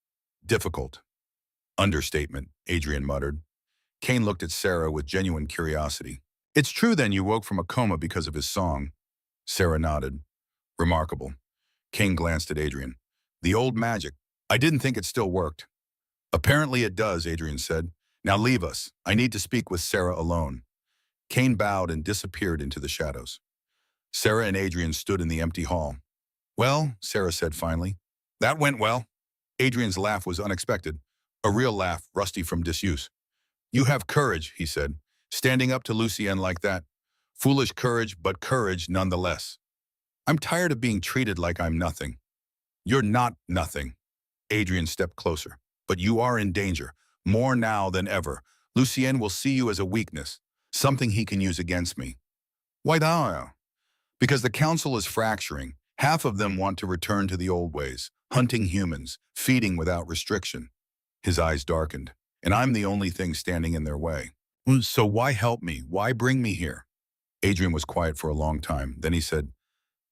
difficult." "Understatement," Adrian muttered. Kane looked at Sarah with genuine curiosity. "It's true then you woke from a coma because of his song?" Sarah nodded. "Remarkable." Kane glanced at Adrian. "The old magic. I didn't think it still worked." "Apparently it does," Adrian said. "Now leave us. I need to speak with Sarah alone." Kane bowed and disappeared into the shadows. Sarah and Adrian stood in the empty hall. "Well," Sarah said finally. "That went well." Adrian's laugh was unexpected, a real laugh, rusty from disuse. "You have courage," he said, "standing up to Lucien like that. Foolish courage, but courage nonetheless." "I'm tired of being treated like I'm nothing." "You're not nothing." Adrian stepped closer. "But you are in danger, more now than ever. Lucien will see you as a weakness, something he can use against me." "Why thou?" "Because the council is fracturing. Half of them want to return to the old ways, hunting humans, feeding without restriction." His eyes darkened. "And I'm the only thing standing in their way. So why help me? Why bring me here?" Adrian was quiet for a long time. Then he said,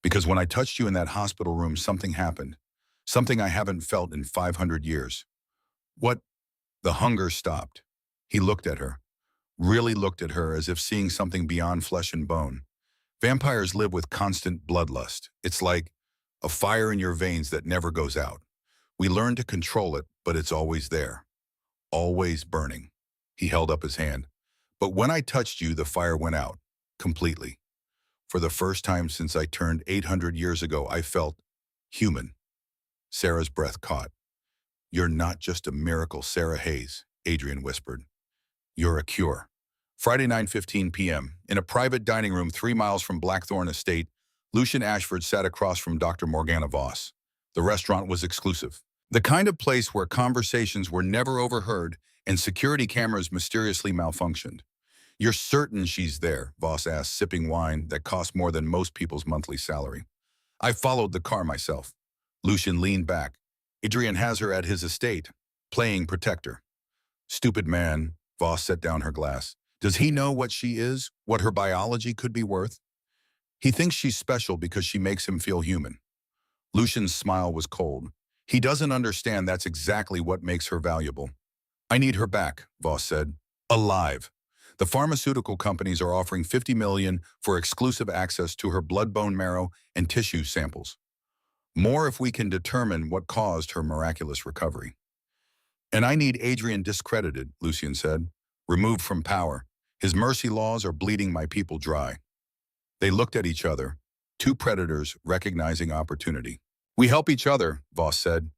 "Because when I touched you in that hospital room, something happened. Something I haven't felt in 500 years. "What?" The hunger stopped. He looked at her, really looked at her as if seeing something beyond flesh and bone. Vampires live with constant bloodlust. It's like a fire in your veins that never goes out. We learn to control it, but it's always there. Always burning. He held up his hand. "But when I touched you, the fire went out. Completely. For the first time since I turned 800 years ago, I felt human." Sarah's breath caught. "You're not just a miracle, Sarah Hayes," Adrian whispered. "You're a cure." Friday, 9:15 p.m. In a private dining room 3 miles from Blackthorn Estate, Lucian Ashford sat across from Dr. Morgana Voss. The restaurant was exclusive. The kind of place where conversations were never overheard and security cameras mysteriously malfunctioned. "You're certain she's there?" Voss asked, sipping wine that cost more than most people's monthly salary. "I followed the car myself." Lucian leaned back. "Adrian has her at his estate, playing protector." "Stupid man," Voss set down her glass. "Does he know what she is, what her biology could be worth? He thinks she's special because she makes him feel human." Lucian's smile was cold. "He doesn't understand that's exactly what makes her valuable." "I need her back," Voss said. "Alive. The pharmaceutical companies are offering $50 million for exclusive access to her blood, bone marrow, and tissue samples. More if we can determine what caused her miraculous recovery." "And I need Adrian discredited," Lucian said. "Removed from power. His mercy laws are bleeding my people dry." They looked at each other, two predators recognizing opportunity. "We help each other," Voss said.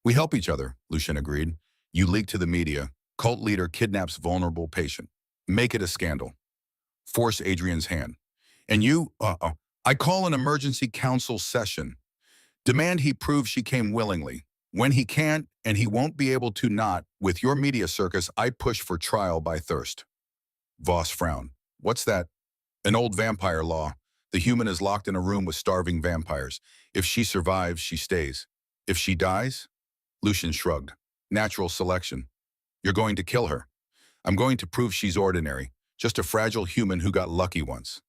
"We help each other," Lucian agreed. "You leak to the media. Cult leader kidnaps vulnerable patient. Make it a scandal. Force Adrian's hand. And you, I call an emergency council session. Demand he prove she came willingly. When he can't, and he won't be able to not, with your media circus, I push for trial by thirst." Voss frowned. "What's that?" "An old vampire law. The human is locked in a room with starving vampires. If she survives, she stays. If she dies?" Lucian shrugged. "Natural selection. You're going to kill her." "I'm going to prove she's ordinary, just a fragile human who got lucky once."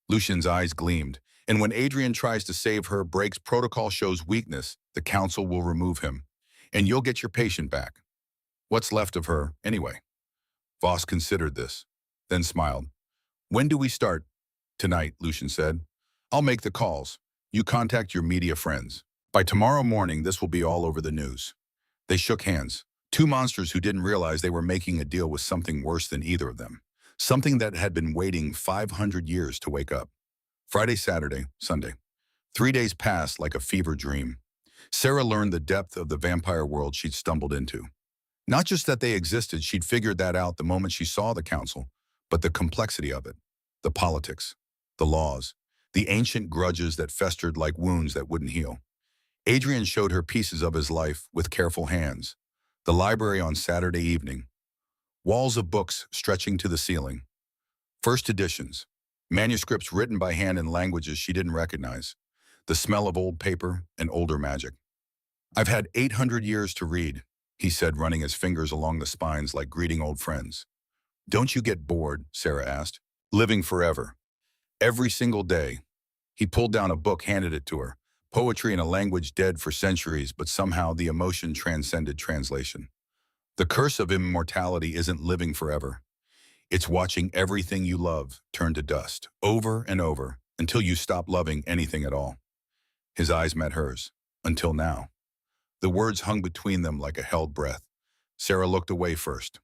Lucian's eyes gleamed. "And when Adrian tries to save her, breaks protocol, shows weakness, the council will remove him. And you'll get your patient back. What's left of her, anyway?" Voss considered this, then smiled. "When do we start?" "Tonight," Lucian said. "I'll make the calls. You contact your media friends. By tomorrow morning, this will be all over the news." They shook hands. Two monsters who didn't realize they were making a deal with something worse than either of them. Something that had been waiting 500 years to wake up. Friday, Saturday, Sunday. 3 days passed like a fever dream. Sarah learned the depth of the vampire world she'd stumbled into. Not just that they existed, she'd figured that out the moment she saw the council, but the complexity of it. The politics, the laws, the ancient grudges that festered like wounds that wouldn't heal. Adrian showed her pieces of his life with careful hands. The library on Saturday evening. Walls of books stretching to the ceiling. First editions. Manuscripts written by hand in languages she didn't recognize. The smell of old paper and older magic. "I've had 800 years to read," he said, running his fingers along the spines like greeting old friends. "Don't you get bored?" Sarah asked. "Living forever. Every single day." He pulled down a book, handed it to her. Poetry in a language dead for centuries, but somehow the emotion transcended translation. "The curse of immortality isn't living forever. It's watching everything you love turn to dust, over and over, until you stop loving anything at all." His eyes met hers. "Until now." The words hung between them like a held breath. Sarah looked away first.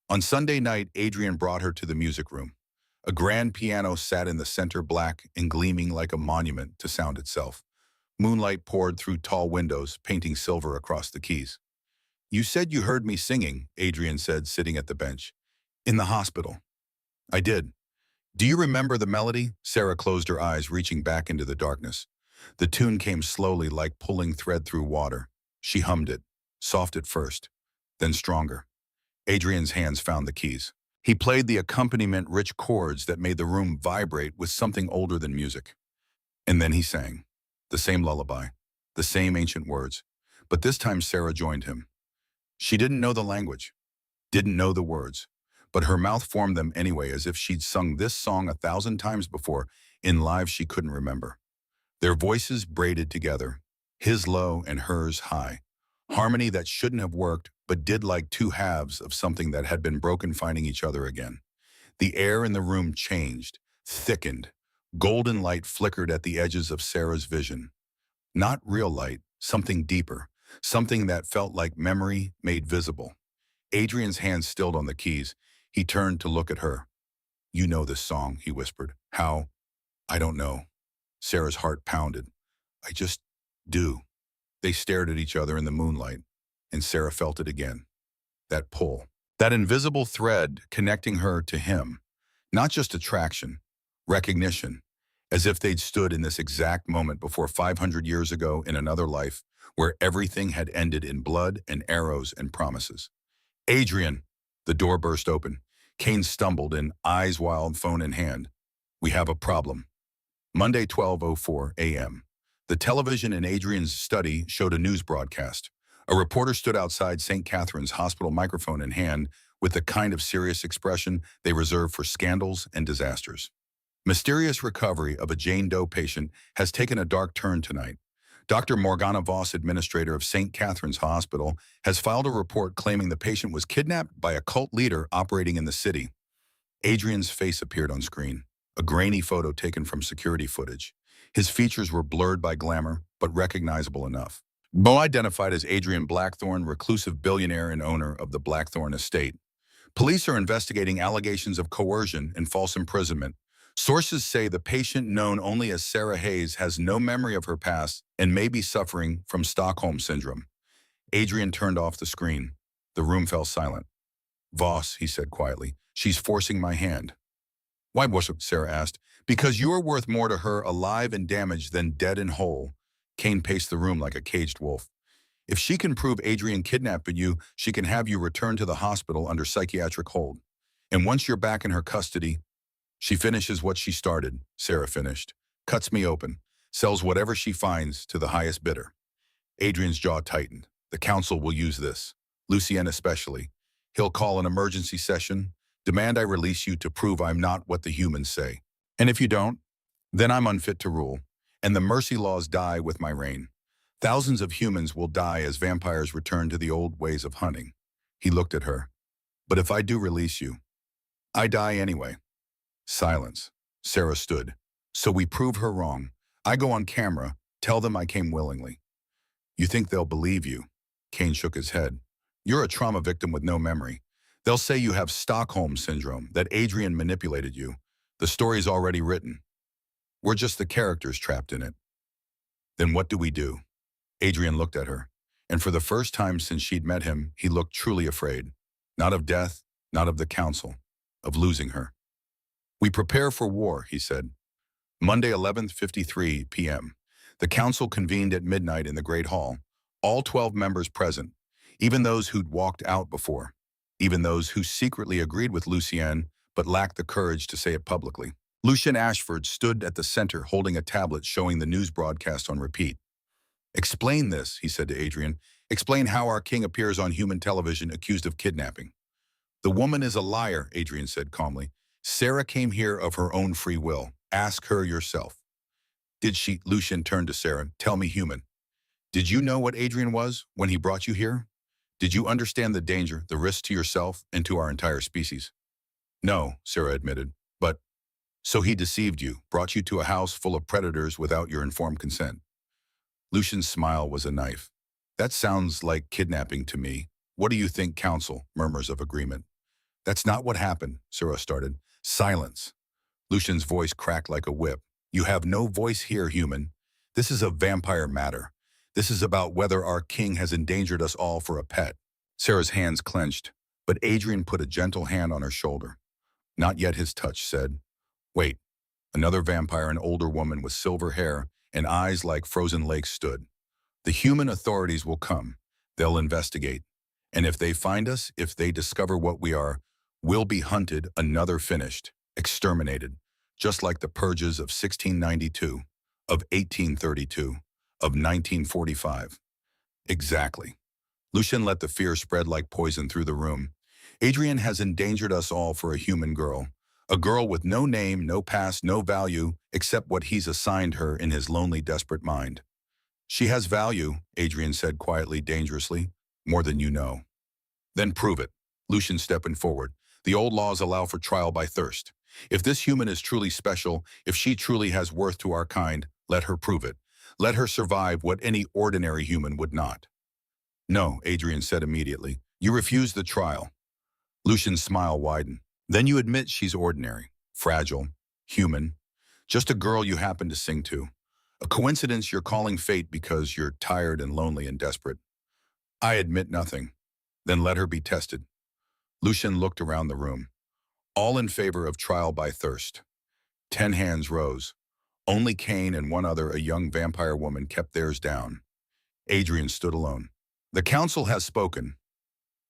On Sunday night, Adrian brought her to the music room. A grand piano sat in the center, black and gleaming like a monument to sound itself. Moonlight poured through tall windows, painting silver across the keys. "You said you heard me singing," Adrian said, sitting at the bench. "In the hospital." "I did." "Do you remember the melody?" Sarah closed her eyes, reaching back into the darkness. The tune came slowly, like pulling thread through water. She hummed it, soft at first, then stronger. Adrian's hands found the keys. He played the accompaniment, rich chords that made the room vibrate with something older than music. And then he sang. The same lullaby, the same ancient words. But this time Sarah joined him. She didn't know the language, didn't know the words, but her mouth formed them anyway, as if she'd sung this song 1,000 times before in lives she couldn't remember. Their voices braided together, his low and hers high. Harmony that shouldn't have worked, but did, like two halves of something that had been broken finding each other again. The air in the room changed, thickened. Golden light flickered at the edges of Sarah's vision. Not real light, something deeper, something that felt like memory made visible. Adrian's hands stilled on the keys. He turned to look at her. "You know this song," he whispered. "How?" "I don't know." Sarah's heart pounded. "I just do." They stared at each other in the moonlight, and Sarah felt it again. That pull. That invisible thread connecting her to him. Not just attraction, recognition. As if they'd stood in this exact moment before 500 years ago in another life, where everything had ended in blood and arrows and promises. "Adrian!" The door burst open. Kane stumbled in, eyes wild, phone in hand. "We have a problem." Monday, 12:04 a.m. The television in Adrian's study showed a news broadcast. A reporter stood outside St. Catherine's Hospital, microphone in hand, with the kind of serious expression they reserve for scandals and disasters. "Mysterious recovery of a Jane Doe patient has taken a dark turn tonight. Dr. Morgana Voss, administrator of St. Catherine's Hospital, has filed a report claiming the patient was kidnapped by a cult leader operating in the city." Adrian's face appeared on screen, a grainy photo taken from security footage. His features were blurred by glamour, but recognizable enough. Bo identified as Adrian Blackthorne, reclusive billionaire and owner of the Blackthorne estate. Police are investigating allegations of coercion and false imprisonment. Sources say the patient, known only as Sarah Hayes, has no memory of her past and may be suffering from Stockholm Syndrome. Adrian turned off the screen. The room fell silent. "Voss," he said quietly, "she's forcing my hand." "Why, Bishop?" Sarah asked. "Because you are worth more to her alive and damaged than dead and whole." Kane paced the room like a caged wolf. "If she can prove Adrian kidnapped you, she can have you returned to the hospital under psychiatric hold. And once you're back in her custody, she finishes what she started," Sarah finished. "Cuts me open, sells whatever she finds to the highest bidder." Adrian's jaw tightened. "The council will use this. Lucien especially. He'll call an emergency session, demand I release you to prove I'm not what the humans say. And if you don't, then I'm unfit to rule, and the mercy laws die with my reign. Thousands of humans will die as vampires return to the old ways of hunting." He looked at her. "But if I do release you, I die anyway." Silence. Sarah stood. "So we prove her wrong. I go on camera, tell them I came willingly." "You think they'll believe you?" Kane shook his head. "You're a trauma victim with no memory. They'll say you have Stockholm Syndrome, that Adrian manipulated you. The story's already written. We're just the characters trapped in it." "Then what do we do?" Adrian looked at her, and for the first time since she'd met him, he looked truly afraid. Not of death, not of the council, of losing her. "We prepare for war," he said. Monday, 11:53 p.m. The council convened at midnight in the Great Hall. All 12 members present, even those who'd walked out before, even those who secretly agreed with Lucien but lacked the courage to say it publicly. Lucian Ashford stood at the center holding a tablet showing the news broadcast on repeat. "Explain this," he said to Adrian. "Explain how our king appears on human television accused of kidnapping." "The woman is a liar," Adrian said calmly. "Sarah came here of her own free will. Ask her yourself." "Did she?" Lucian turned to Sarah. "Tell me, human. Did you know what Adrian was when he brought you here? Did you understand the danger, the risk to yourself and to our entire species?" "No," Sarah admitted. "But so he deceived you, brought you to a house full of predators without your informed consent." Lucian's smile was a knife. "That sounds like kidnapping to me. What do you think, counsel?" Murmurs of agreement. "That's not what happened," Sarah started. "Silence." Lucian's voice cracked like a whip. "You have no voice here, human. This is a vampire matter. This is about whether our king has endangered us all for a pet." Sarah's hands clenched, but Adrian put a gentle hand on her shoulder. "Not yet," his touch said. "Wait." Another vampire, an older woman with silver hair and eyes like frozen lakes, stood. "The human authorities will come. They'll investigate. And if they find us, if they discover what we are, we'll be hunted, another finished, exterminated, just like the purges of 1692, of 1832, of 1945. Exactly." Lucian let the fear spread like poison through the room. "Adrian has endangered us all for a human girl. A girl with no name, no past, no value, except what he's assigned her in his lonely, desperate mind." "She has value," Adrian said quietly, dangerously. "More than you know." "Then prove it." Lucian stepping forward. "The old laws allow for trial by thirst. If this human is truly special, if she truly has worth to our kind, let her prove it. Let her survive what any ordinary human would not." "No," Adrian said immediately. "You refuse the trial." Lucian's smile widened. "Then you admit she's ordinary, fragile, human, just a girl you happen to sing to. A coincidence you're calling fate because you're tired and lonely and desperate." "I admit nothing." "Then let her be tested." Lucian looked around the room. All in favor of trial by thirst. 10 hands rose. Only Kane and one other, a young vampire woman, kept theirs down. Adrian stood alone. "The council has spoken."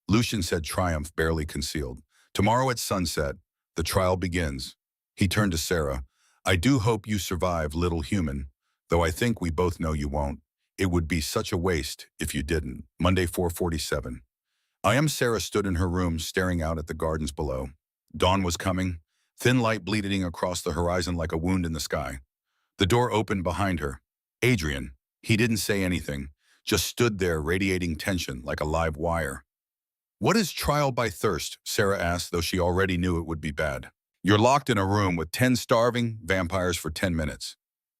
Lucian said, triumph barely concealed. "Tomorrow at sunset, the trial begins." He turned to Sarah. "I do hope you survive, little human, though I think we both know you won't. It would be such a waste if you didn't." Monday, 4:47. Sarah stood in her room, staring out at the gardens below. Dawn was coming, thin light bleeding across the horizon like a wound in the sky. The door opened behind her. Adrian. He didn't say anything, just stood there radiating tension like a live wire. "What is trial by thirst?" Sarah asked, though she already knew it would be bad. "You're locked in a room with 10 starving vampires for 10 minutes.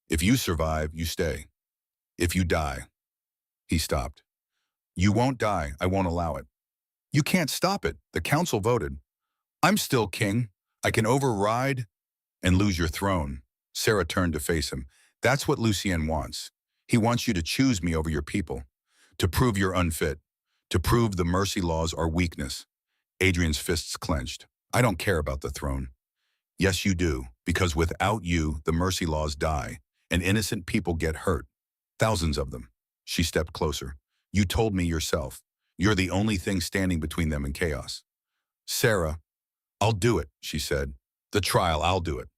If you survive, you stay. If you die." He stopped. "You won't die. I won't allow it." "You can't stop it. The council voted." "I'm still king. I can override and lose your throne." Sarah turned to face him. "That's what Lucien wants. He wants you to choose me over your people, to prove you're unfit, to prove the mercy laws are weakness." Adrian's fists clenched. "I don't care about the throne." "Yes, you do, because without you, the mercy laws die, and innocent people get hurt. Thousands of them." She stepped closer. "You told me yourself. You're the only thing standing between them and chaos." "Sarah." "I'll do it," she said. "The trial, I'll do it."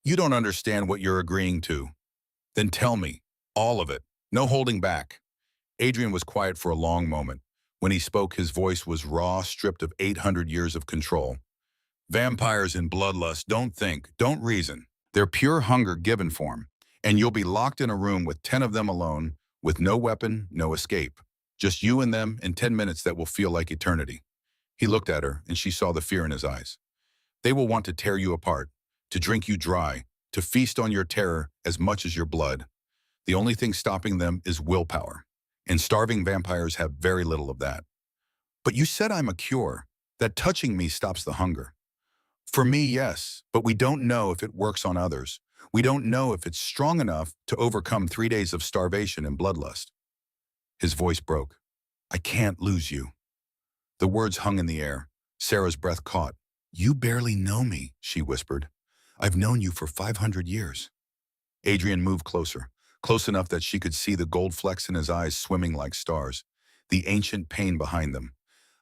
"You don't understand what you're agreeing to." "Then tell me. All of it. No holding back." Adrian was quiet for a long moment. When he spoke, his voice was raw, stripped of 800 years of control. "Vampires in bloodlust don't think, don't reason. They're pure hunger given form. And you'll be locked in a room with 10 of them alone, with no weapon, no escape. Just you and them in 10 minutes that will feel like eternity." He looked at her, and she saw the fear in his eyes. "They will want to tear you apart, to drink you dry, to feast on your terror as much as your blood. The only thing stopping them is willpower. And starving vampires have very little of that." "But you said I'm a cure, that touching me stops the hunger." "For me, yes, but we don't know if it works on others. We don't know if it's strong enough to overcome 3 days of starvation and bloodlust." His voice broke. "I can't lose you." The words hung in the air. Sarah's breath caught. "You barely know me," she whispered. "I've known you for 500 years. Adrian moved closer, close enough that she could see the gold flecks in his eyes swimming like stars, the ancient pain behind them.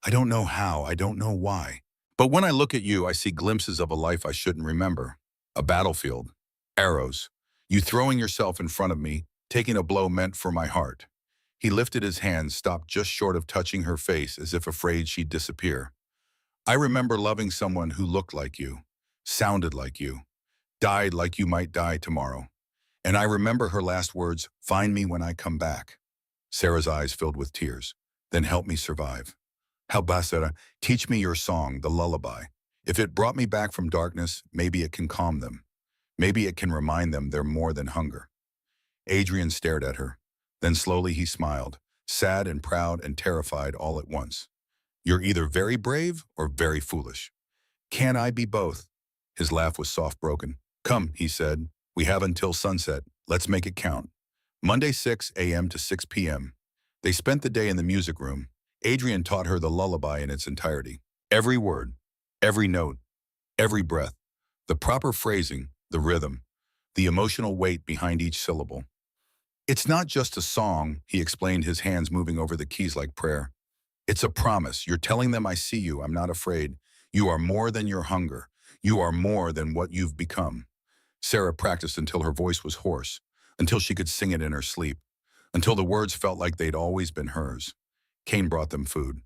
"I don't know how, I don't know why. But when I look at you, I see glimpses of a life I shouldn't remember. A battlefield. Arrows. You throwing yourself in front of me, taking a blow meant for my heart. He lifted his hand, stopped just short of touching her face as if afraid she'd disappear. I remember loving someone who looked like you, sounded like you, died like you might die tomorrow. And I remember her last words, find me when I come back. Sarah's eyes filled with tears. Then help me survive. Sarah, teach me your song, the lullaby. If it brought me back from darkness, maybe it can calm them. Maybe it can remind them they're more than hunger. Adrian stared at her. Then slowly he smiled, sad and proud and terrified all at once. You're either very brave or very foolish. Can I be both? His laugh was soft-broken. Come, he said. We have until sunset. Let's make it count. Monday 6 a.m. to 6 p.m. They spent the day in the music room. Adrian taught her the lullaby in its entirety. Every word, every note, every breath, the proper phrasing, the rhythm, the emotional weight behind each syllable. It's not just a song, he explained, his hands moving over the keys like prayer. It's a promise. You're telling them I see you. I'm not afraid. You are more than your hunger. You are more than what you've become. Sarah practiced until her voice was hoarse, until she could sing it in her sleep, until the words felt like they'd always been hers. Cain brought them food,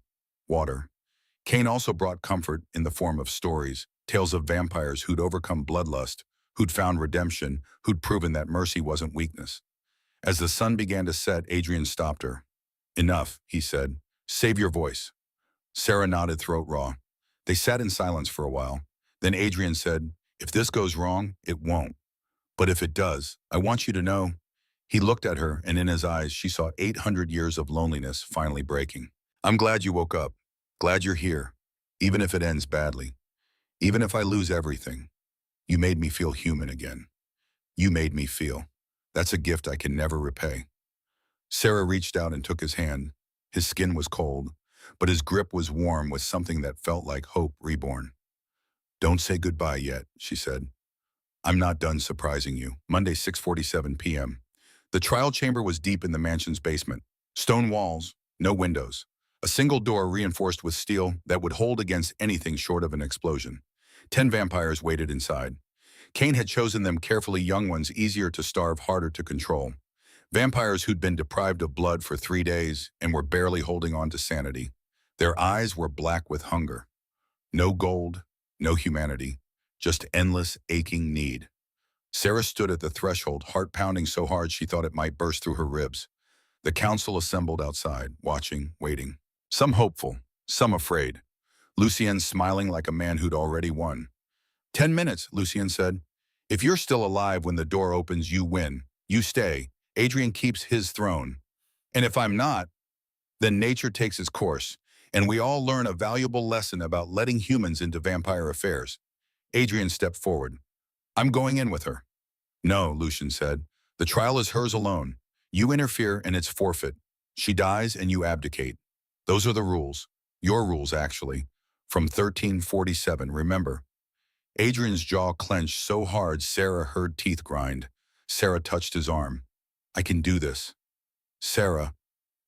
water. Cain also brought comfort in the form of stories, tales of vampires who'd overcome bloodlust, who'd found redemption, who'd proven that mercy wasn't weakness. As the sun began to set, Adrian stopped her. Enough, he said. Save your voice. Sarah nodded, throat raw. They sat in silence for a while. Then Adrian said, if this goes wrong, it won't. But if it does, I want you to know. He looked at her, and in his eyes, she saw 800 years of loneliness finally breaking. I'm glad you woke up. Glad you're here. Even if it ends badly. Even if I lose everything. You made me feel human again. You made me feel. That's a gift I can never repay. Sarah reached out and took his hand. His skin was cold, but his grip was warm with something that felt like hope reborn. Don't say goodbye yet, she said. I'm not done surprising you. Monday, 6:47 p.m. The trial chamber was deep in the mansion's basement. Stone walls, no windows. A single door reinforced with steel that would hold against anything short of an explosion. 10 vampires waited inside. Cain had chosen them carefully, young ones, easier to starve, harder to control. Vampires who'd been deprived of blood for 3 days and were barely holding on to sanity. Their eyes were black with hunger. No gold, no humanity, just endless, aching need. Sarah stood at the threshold, heart pounding so hard she thought it might burst through her ribs. The council assembled outside, watching, waiting. Some hopeful, some afraid. Lucien smiling like a man who'd already won. 10 minutes, Lucien said. If you're still alive when the door opens, you win. You stay. Adrian keeps his throne. And if I'm not, then nature takes its course, and we all learn a valuable lesson about letting humans into vampire affairs. Adrian stepped forward. I'm going in with her. No, Lucien said. The trial is hers alone. You interfere and it's forfeit. She dies and you abdicate. Those are the rules. Your rules, actually. From 1347, remember. Adrian's jaw clenched so hard Sarah heard teeth grind. Sarah touched his arm. I can do this. Sarah,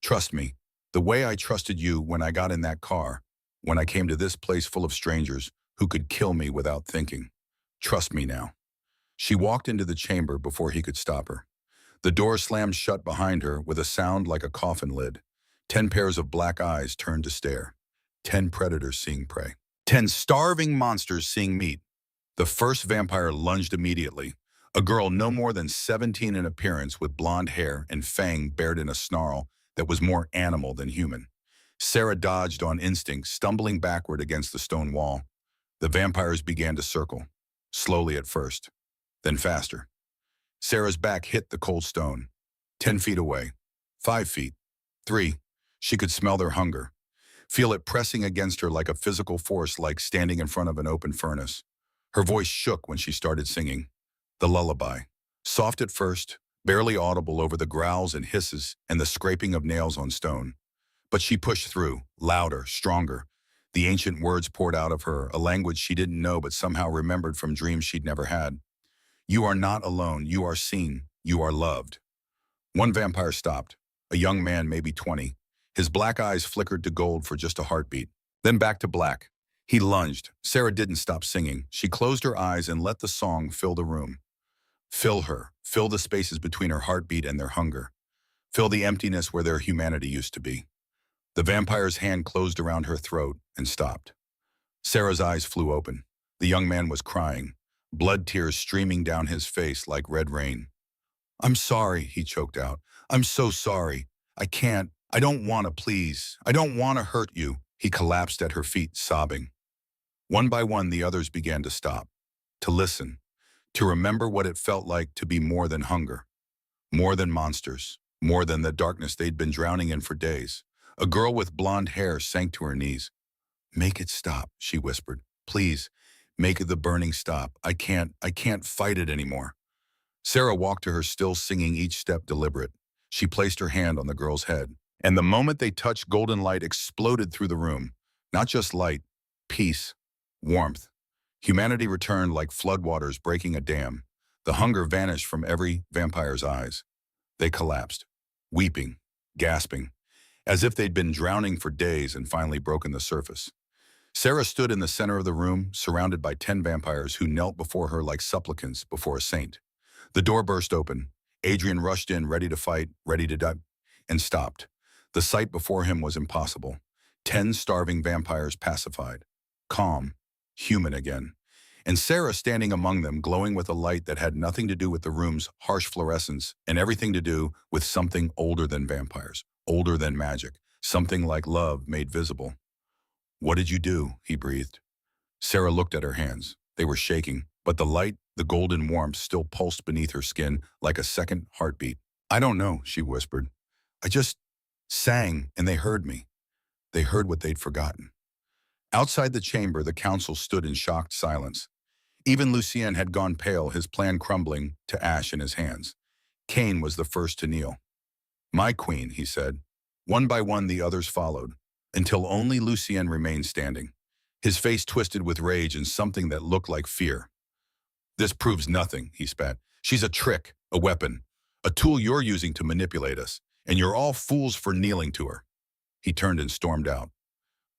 trust me. The way I trusted you when I got in that car, when I came to this place full of strangers who could kill me without thinking. Trust me now. She walked into the chamber before he could stop her. The door slammed shut behind her with a sound like a coffin lid. 10 pairs of black eyes turned to stare. 10 predators seeing prey. 10 starving monsters seeing meat. The first vampire lunged immediately. A girl no more than 17 in appearance with blonde hair and fang bared in a snarl that was more animal than human. Sarah dodged on instinct, stumbling backward against the stone wall. The vampires began to circle, slowly at first, then faster. Sarah's back hit the cold stone. 10 feet away, 5 feet, 3. She could smell their hunger, feel it pressing against her like a physical force, like standing in front of an open furnace. Her voice shook when she started singing. The lullaby, soft at first, barely audible over the growls and hisses and the scraping of nails on stone. But she pushed through, louder, stronger. The ancient words poured out of her, a language she didn't know but somehow remembered from dreams she'd never had. You are not alone. You are seen. You are loved. One vampire stopped, a young man, maybe 20. His black eyes flickered to gold for just a heartbeat, then back to black. He lunged. Sarah didn't stop singing. She closed her eyes and let the song fill the room. Fill her. Fill the spaces between her heartbeat and their hunger. Fill the emptiness where their humanity used to be. The vampire's hand closed around her throat and stopped. Sarah's eyes flew open. The young man was crying, blood tears streaming down his face like red rain. "I'm sorry," he choked out. "I'm so sorry. I don't want to, please. I don't want to hurt you." He collapsed at her feet, sobbing. One by one, the others began to stop, to listen, to remember what it felt like to be more than hunger, more than monsters, more than the darkness they'd been drowning in for days. A girl with blonde hair sank to her knees. "Make it stop," she whispered. "Please, make the burning stop. I can't fight it anymore." Sarah walked to her, still singing, each step deliberate. She placed her hand on the girl's head, and the moment they touched, golden light exploded through the room. Not just light, peace, warmth. Humanity returned like floodwaters breaking a dam. The hunger vanished from every vampire's eyes. They collapsed, weeping, gasping, as if they'd been drowning for days and finally broken the surface. Sarah stood in the center of the room, surrounded by 10 vampires who knelt before her like supplicants before a saint. The door burst open. Adrian rushed in, ready to fight, ready to die, and stopped. The sight before him was impossible. 10 starving vampires pacified, calm, human again. And Sarah standing among them, glowing with a light that had nothing to do with the room's harsh fluorescence and everything to do with something older than vampires, older than magic, something like love made visible. "What did you do?" he breathed. Sarah looked at her hands. They were shaking, but the light, the golden warmth, still pulsed beneath her skin like a second heartbeat. "I don't know," she whispered. "I just sang, and they heard me. They heard what they'd forgotten." Outside the chamber, the council stood in shocked silence. Even Lucien had gone pale, his plan crumbling to ash in his hands. Cain was the first to kneel. "My queen," he said. One by one, the others followed, until only Lucien remained standing, his face twisted with rage and something that looked like fear. "This proves nothing," he spat. "She's a trick, a weapon, a tool you're using to manipulate us, and you're all fools for kneeling to her." He turned and stormed out.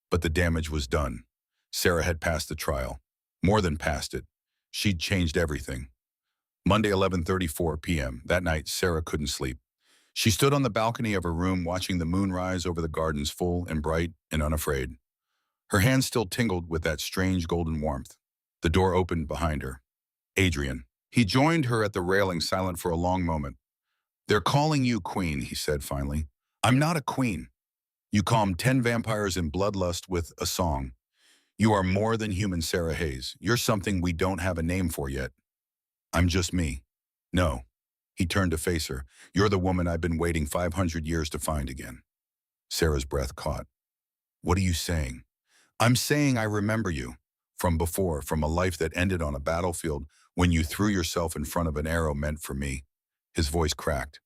But the damage was done. Sarah had passed the trial. More than passed it. She'd changed everything. Monday, 11:34 p.m. That night, Sarah couldn't sleep. She stood on the balcony of her room, watching the moon rise over the gardens, full and bright and unafraid. Her hands still tingled with that strange golden warmth. The door opened behind her. Adrian. He joined her at the railing, silent for a long moment. "They're calling you queen," he said finally. "I'm not a queen. You calmed 10 vampires in bloodlust with a song. You are more than human, Sarah Hayes. You're something we don't have a name for yet. I'm just me." "No." He turned to face her. "You're the woman I've been waiting 500 years to find again." Sarah's breath caught. "What are you saying?" "I'm saying I remember you. From before, from a life that ended on a battlefield when you threw yourself in front of an arrow meant for me." His voice cracked.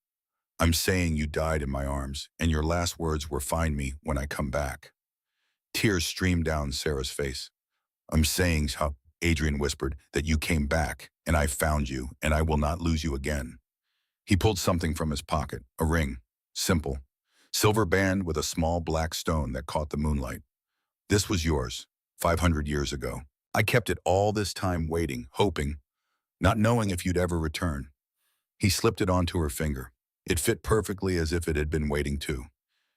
"I'm saying you died in my arms, and your last words were, 'Find me when I come back.'" Tears streamed down Sarah's face. "I'm saying," Adrian whispered, "that you came back, and I found you, and I will not lose you again." He pulled something from his pocket, a ring, simple, silver band with a small black stone that caught the moonlight. "This was yours, 500 years ago. I kept it all this time, waiting, hoping, not knowing if you'd ever return." He slipped it onto her finger. It fit perfectly, as if it had been waiting too.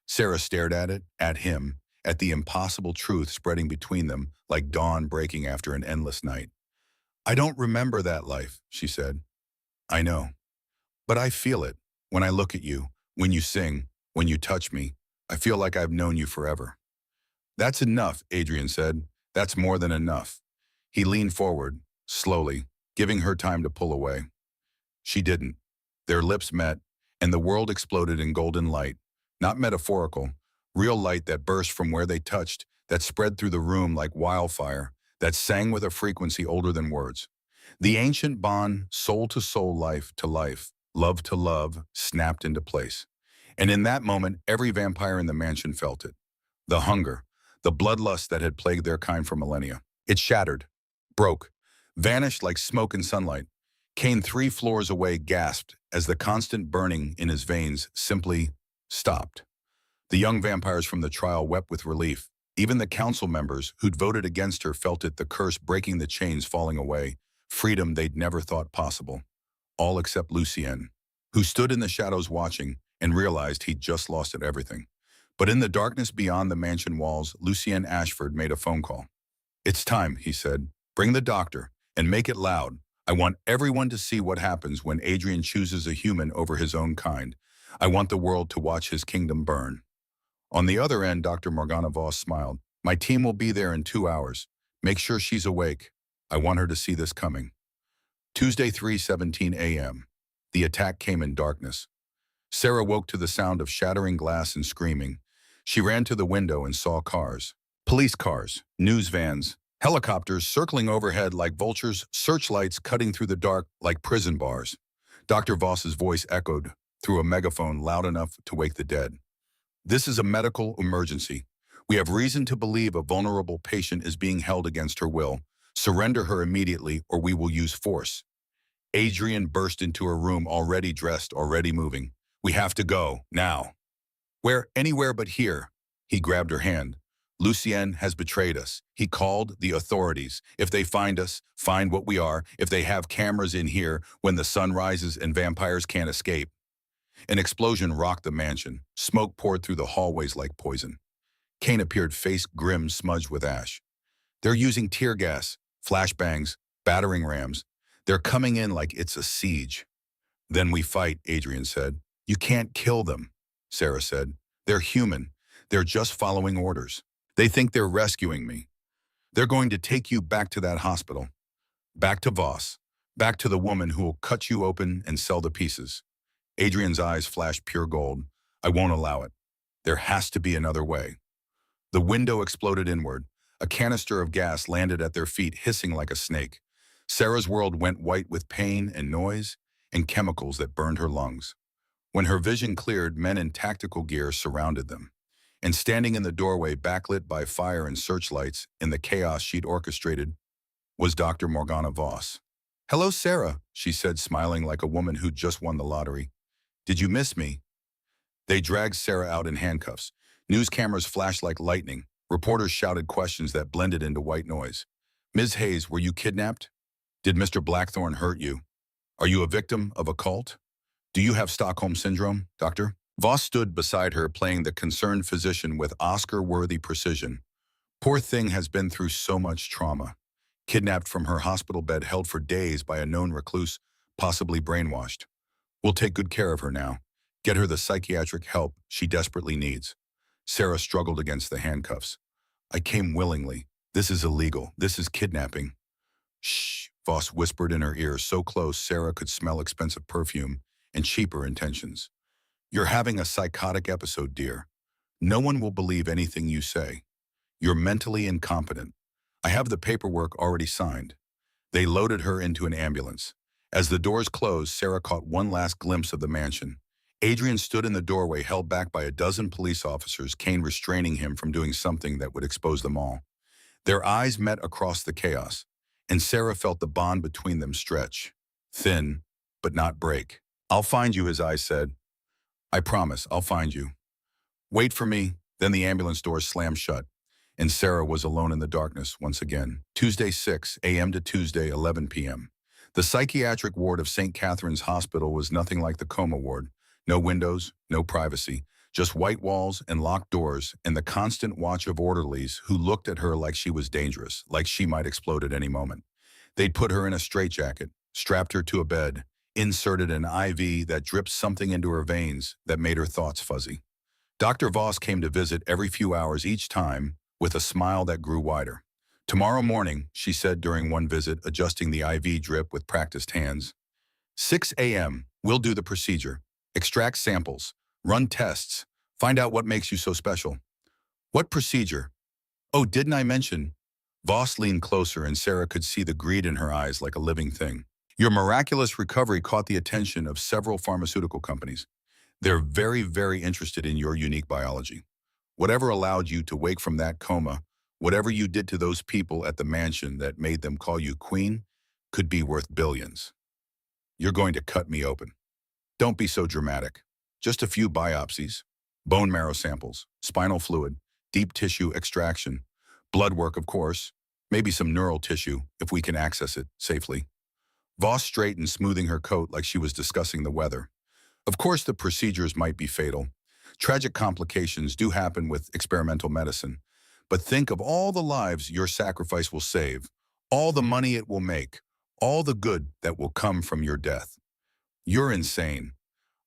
Sarah stared at it, at him, at the impossible truth spreading between them like dawn breaking after an endless night. "I don't remember that life," she said. "I know. But I feel it. When I look at you, when you sing, when you touch me, I feel like I've known you forever." "That's enough," Adrian said. "That's more than enough." He leaned forward, slowly, giving her time to pull away. She didn't. Their lips met, and the world exploded in golden light. Not metaphorical, real light that burst from where they touched, that spread through the room like wildfire, that sang with a frequency older than words. The ancient bond, soul to soul, life to life, love to love, snapped into place. And in that moment, every vampire in the mansion felt it. The hunger, the bloodlust that had plagued their kind for millennia. It shattered, broke, vanished like smoke in sunlight. Cain, 3 floors away, gasped as the constant burning in his veins simply stopped. The young vampires from the trial wept with relief. Even the council members who'd voted against her felt it, the curse breaking, the chains falling away, freedom they'd never thought possible. All except Lucien, who stood in the shadows watching and realized he'd just lost it everything. But in the darkness beyond the mansion walls, Lucien Ashford made a phone call. "It's time," he said. "Bring the doctor, and make it loud. I want everyone to see what happens when Adrian chooses a human over his own kind. I want the world to watch his kingdom burn." On the other end, Dr. Morgana Voss smiled. "My team will be there in 2 hours. Make sure she's awake. I want her to see this coming." Tuesday, 3:17 a.m. The attack came in darkness. Sarah woke to the sound of shattering glass and screaming. She ran to the window and saw cars. Police cars, news vans, helicopters circling overhead like vultures, searchlights cutting through the dark like prison bars. Dr. Voss's voice echoed through a megaphone loud enough to wake the dead. "This is a medical emergency. We have reason to believe a vulnerable patient is being held against her will. Surrender her immediately or we will use force." Adrian burst into her room, already dressed, already moving. "We have to go, now." "Where? Anywhere but here." He grabbed her hand. "Lucien has betrayed us. He called the authorities. If they find us, find what we are. If they have cameras in here when the sun rises and vampires can't escape." An explosion rocked the mansion. Smoke poured through the hallways like poison. Kane appeared, face grim, smudged with ash. "They're using tear gas, flashbangs, battering rams. They're coming in like it's a siege." "Then we fight," Adrian said. "You can't kill them," Sarah said. "They're human. They're just following orders. They think they're rescuing me. They're going to take you back to that hospital. Back to Voss. Back to the woman who will cut you open and sell the pieces." Adrian's eyes flashed pure gold. "I won't allow it. There has to be another way." The window exploded inward. A canister of gas landed at their feet, hissing like a snake. Sarah's world went white with pain and noise and chemicals that burned her lungs. When her vision cleared, men in tactical gear surrounded them. And standing in the doorway, backlit by fire and searchlights in the chaos she'd orchestrated, was Dr. Morgana Voss. "Hello, Sarah," she said, smiling like a woman who'd just won the lottery. "Did you miss me?" They dragged Sarah out in handcuffs. News cameras flashed like lightning. Reporters shouted questions that blended into white noise. "Ms. Hayes, were you kidnapped? Did Mr. Blackthorne hurt you? Are you a victim of a cult? Do you have Stockholm Syndrome, doctor?" Voss stood beside her, playing the concerned physician with Oscar-worthy precision. "Poor thing has been through so much trauma. Kidnapped from her hospital bed, held for days by a known recluse, possibly brainwashed. We'll take good care of her now. Get her the psychiatric help she desperately needs." Sarah struggled against the handcuffs. "I came willingly. This is illegal. This is kidnapping." "Shh," Voss whispered in her ear, so close Sarah could smell expensive perfume and cheaper intentions. "You're having a psychotic episode, dear. No one will believe anything you say. You're mentally incompetent. I have the paperwork already signed." They loaded her into an ambulance. As the doors closed, Sarah caught one last glimpse of the mansion. Adrian stood in the doorway, held back by a dozen police officers, Kane restraining him from doing something that would expose them all. Their eyes met across the chaos, and Sarah felt the bond between them stretch. Thin, but not break. "I'll find you," his eyes said. "I promise, I'll find you. Wait for me." Then the ambulance doors slammed shut, and Sarah was alone in the darkness once again. Tuesday, 6 a.m. to Tuesday, 11 p.m. The psychiatric ward of St. Catherine's Hospital was nothing like the Coma ward. No windows, no privacy, just white walls and locked doors, and the constant watch of orderlies who looked at her like she was dangerous, like she might explode at any moment. They'd put her in a straitjacket, strapped her to a bed, inserted an IV that dripped something into her veins that made her thoughts fuzzy. Dr. Voss came to visit every few hours, each time with a smile that grew wider. "Tomorrow morning," she said during one visit, adjusting the IV drip with practiced hands. 6 a.m., we'll do the procedure. Extract samples, run tests, find out what makes you so special." "What procedure?" "Oh, didn't I mention?" Voss leaned closer and Sarah could see the greed in her eyes like a living thing. "Your miraculous recovery caught the attention of several pharmaceutical companies. They're very, very interested in your unique biology. Whatever allowed you to wake from that coma, whatever you did to those people at the mansion that made them call you queen, could be worth billions. You're going to cut me open. Don't be so dramatic. Just a few biopsies, bone marrow samples, spinal fluid, deep tissue extraction, blood work, of course, maybe some neural tissue if we can access it safely. Voss straightened, smoothing her coat like she was discussing the weather. Of course, the procedures might be fatal. Tragic complications do happen with experimental medicine. But think of all the lives your sacrifice will save, all the money it will make, all the good that will come from your death. You're insane.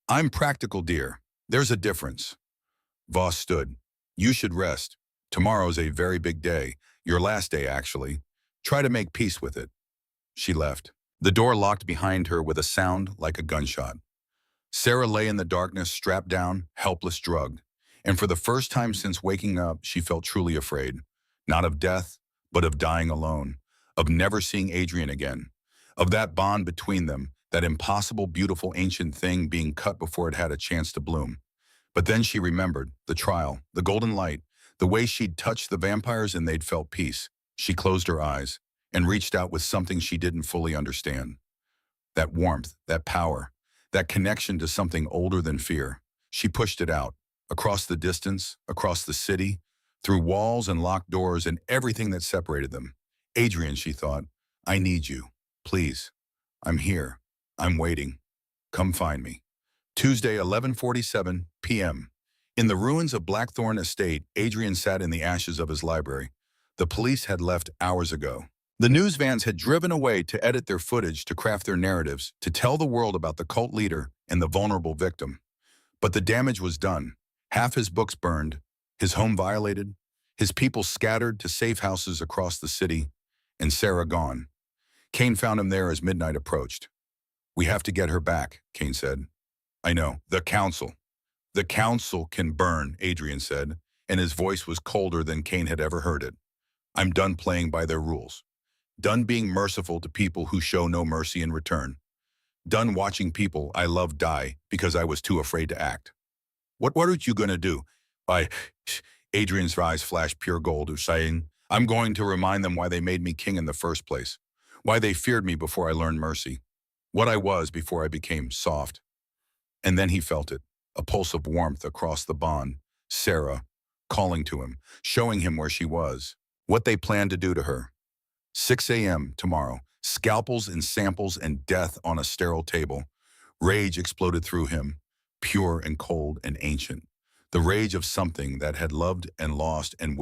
I'm practical, dear. There's a difference. Voss stood. You should rest. Tomorrow's a very big day. Your last day, actually. Try to make peace with it. She left. The door locked behind her with a sound like a gunshot. Sarah lay in the darkness, strapped down, helpless, drugged. And for the first time since waking up, she felt truly afraid. Not of death, but of dying alone. Of never seeing Adrian again. Of that bond between them, that impossible, beautiful, ancient thing being cut before it had a chance to bloom. But then she remembered the trial, the golden light, the way she'd touched the vampires and they'd felt peace. She closed her eyes and reached out with something she didn't fully understand. That warmth, that power, that connection to something older than fear. She pushed it out, across the distance, across the city, through walls and locked doors and everything that separated them. Adrian, she thought, I need you. Please. I'm here. I'm waiting. Come find me. Tuesday, 11:47 p.m. In the ruins of Blackthorn Estate, Adrian sat in the ashes of his library. The police had left hours ago. The news vans had driven away to edit their footage, to craft their narratives, to tell the world about the cult leader and the vulnerable victim. But the damage was done. Half his books burned, his home violated, his people scattered to safe houses across the city, and Sarah gone. Kane found him there as midnight approached. We have to get her back, Kane said. I know. The council. The council can burn, Adrian said, and his voice was colder than Kane had ever heard it. I'm done playing by their rules. Done being merciful to people who show no mercy in return. Done watching people I love die because I was too afraid to act. What are you going to do? Adrian's eyes flashed pure gold, saying, I'm going to remind them why they made me king in the first place. Why they feared me before I learned mercy. What I was before I became soft. And then he felt it, a pulse of warmth across the bond. Sarah, calling to him, showing him where she was, what they planned to do to her. 6 a.m. tomorrow, scalpels and samples and death on a sterile table. Rage exploded through him, pure and cold and ancient. The rage of something that had loved and lost and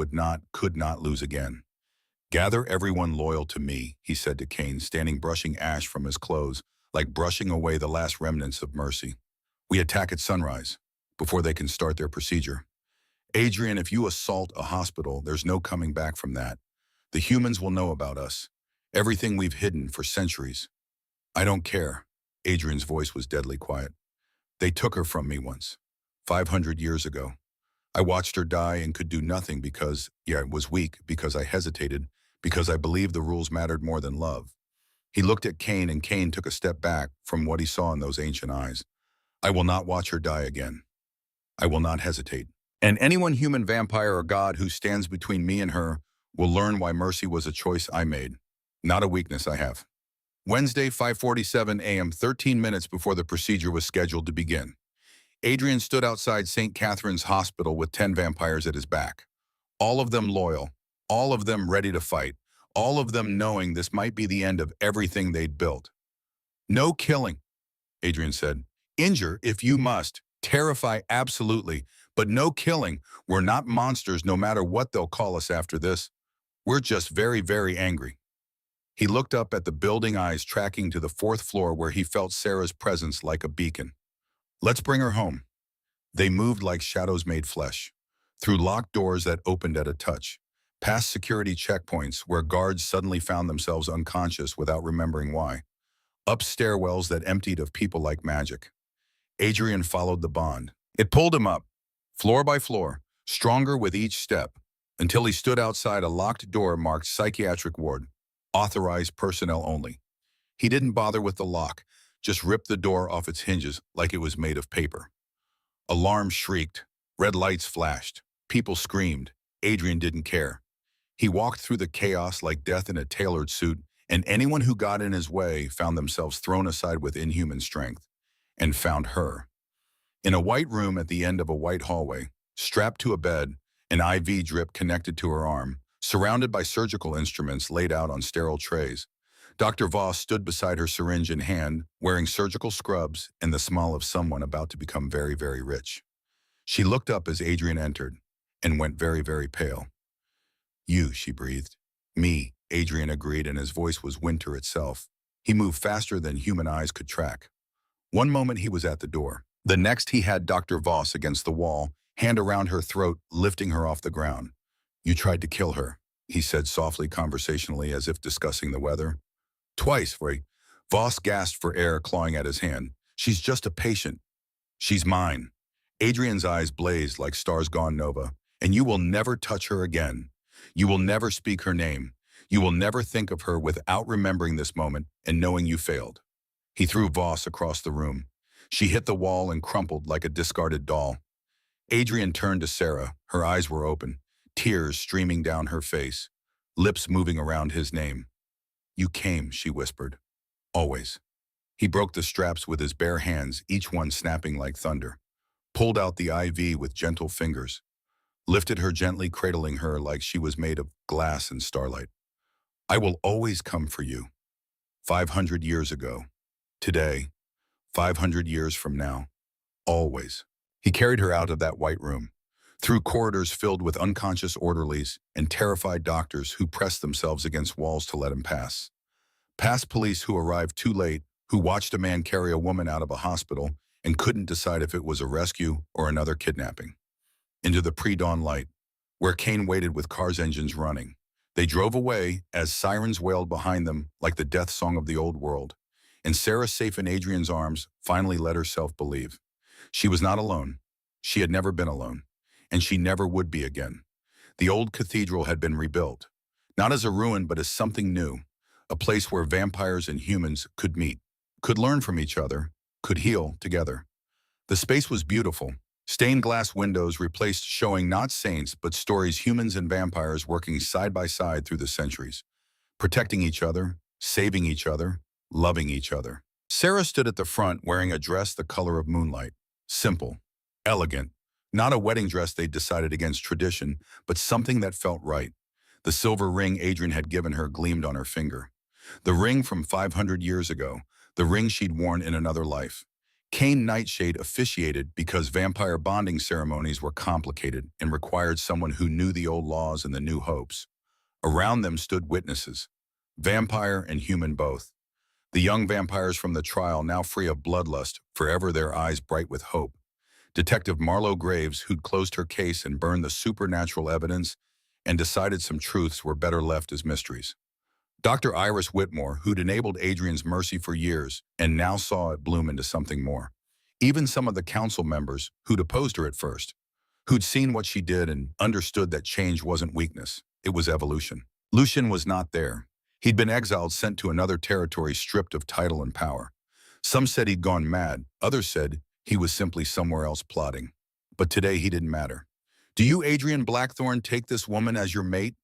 could not lose again. Gather everyone loyal to me, he said to Kane, standing brushing ash from his clothes, like brushing away the last remnants of mercy. We attack at sunrise, before they can start their procedure. Adrian, if you assault a hospital, there's no coming back from that. The humans will know about us, everything we've hidden for centuries. I don't care. Adrian's voice was deadly quiet. They took her from me once, 500 years ago. I watched her die and could do nothing because, it was weak, because I hesitated, because I believed the rules mattered more than love. He looked at Kane, and Kane took a step back from what he saw in those ancient eyes. I will not watch her die again. I will not hesitate. And anyone, human, vampire, or god, who stands between me and her will learn why mercy was a choice I made, not a weakness I have. Wednesday, 5:47 a.m., 13 minutes before the procedure was scheduled to begin. Adrian stood outside St. Catherine's Hospital with 10 vampires at his back. All of them loyal, all of them ready to fight, all of them knowing this might be the end of everything they'd built. No killing, Adrian said. Injure if you must, terrify absolutely, but no killing. We're not monsters no matter what they'll call us after this. We're just very, very angry. He looked up at the building, eyes tracking to the 4th floor where he felt Sarah's presence like a beacon. Let's bring her home. They moved like shadows made flesh, through locked doors that opened at a touch, past security checkpoints where guards suddenly found themselves unconscious without remembering why, up stairwells that emptied of people like magic. Adrian followed the bond. It pulled him up, floor by floor, stronger with each step, until he stood outside a locked door marked psychiatric ward, authorized personnel only. He didn't bother with the lock, just ripped the door off its hinges like it was made of paper. Alarms shrieked, red lights flashed, people screamed. Adrian didn't care. He walked through the chaos like death in a tailored suit, and anyone who got in his way found themselves thrown aside with inhuman strength, and found her. In a white room at the end of a white hallway, strapped to a bed, An IV drip connected to her arm, surrounded by surgical instruments laid out on sterile trays. Dr. Voss stood beside her, syringe in hand, wearing surgical scrubs and the smile of someone about to become very, very rich. She looked up as Adrian entered and went very, very pale. "You," she breathed. "Me," Adrian agreed, and his voice was winter itself. He moved faster than human eyes could track. One moment he was at the door. The next he had Dr. Voss against the wall, hand around her throat, lifting her off the ground. "You tried to kill her," he said softly, conversationally, as if discussing the weather. "Twice, Roy." Voss gasped for air, clawing at his hand. "She's just a patient. She's mine." Adrian's eyes blazed like stars gone nova. "And you will never touch her again. You will never speak her name. You will never think of her without remembering this moment and knowing you failed." He threw Voss across the room. She hit the wall and crumpled like a discarded doll. Adrian turned to Sarah. Her eyes were open, tears streaming down her face, lips moving around his name. "You came," she whispered. "Always." He broke the straps with his bare hands, each one snapping like thunder, pulled out the IV with gentle fingers, lifted her gently, cradling her like she was made of glass and starlight. "I will always come for you. 500 years ago. Today. 500 years from now. Always." He carried her out of that white room, through corridors filled with unconscious orderlies and terrified doctors who pressed themselves against walls to let him pass. Past police who arrived too late, who watched a man carry a woman out of a hospital and couldn't decide if it was a rescue or another kidnapping. Into the pre-dawn light, where Kane waited with cars' engines running. They drove away as sirens wailed behind them like the death song of the old world. And Sarah, safe in Adrian's arms, finally let herself believe. She was not alone. She had never been alone. And she never would be again. The old cathedral had been rebuilt, not as a ruin but as something new, a place where vampires and humans could meet, could learn from each other, could heal together. The space was beautiful. Stained glass windows replaced, showing not saints but stories, humans and vampires working side by side through the centuries, protecting each other, saving each other, loving each other. Sarah stood at the front wearing a dress the color of moonlight. Simple, elegant, not a wedding dress they'd decided against tradition, but something that felt right. The silver ring Adrian had given her gleamed on her finger. The ring from 500 years ago, the ring she'd worn in another life. Kane Nightshade officiated because vampire bonding ceremonies were complicated and required someone who knew the old laws and the new hopes. Around them stood witnesses, vampire and human both. The young vampires from the trial, now free of bloodlust, forever their eyes bright with hope. Detective Marlowe Graves, who'd closed her case and burned the supernatural evidence and decided some truths were better left as mysteries. Dr. Iris Whitmore, who'd enabled Adrian's mercy for years and now saw it bloom into something more. Even some of the council members who'd opposed her at first, who'd seen what she did and understood that change wasn't weakness, it was evolution. Lucian was not there. He'd been exiled, sent to another territory, stripped of title and power. Some said he'd gone mad, others said he was simply somewhere else plotting. But today he didn't matter. "Do you, Adrian Blackthorne, take this woman as your mate?"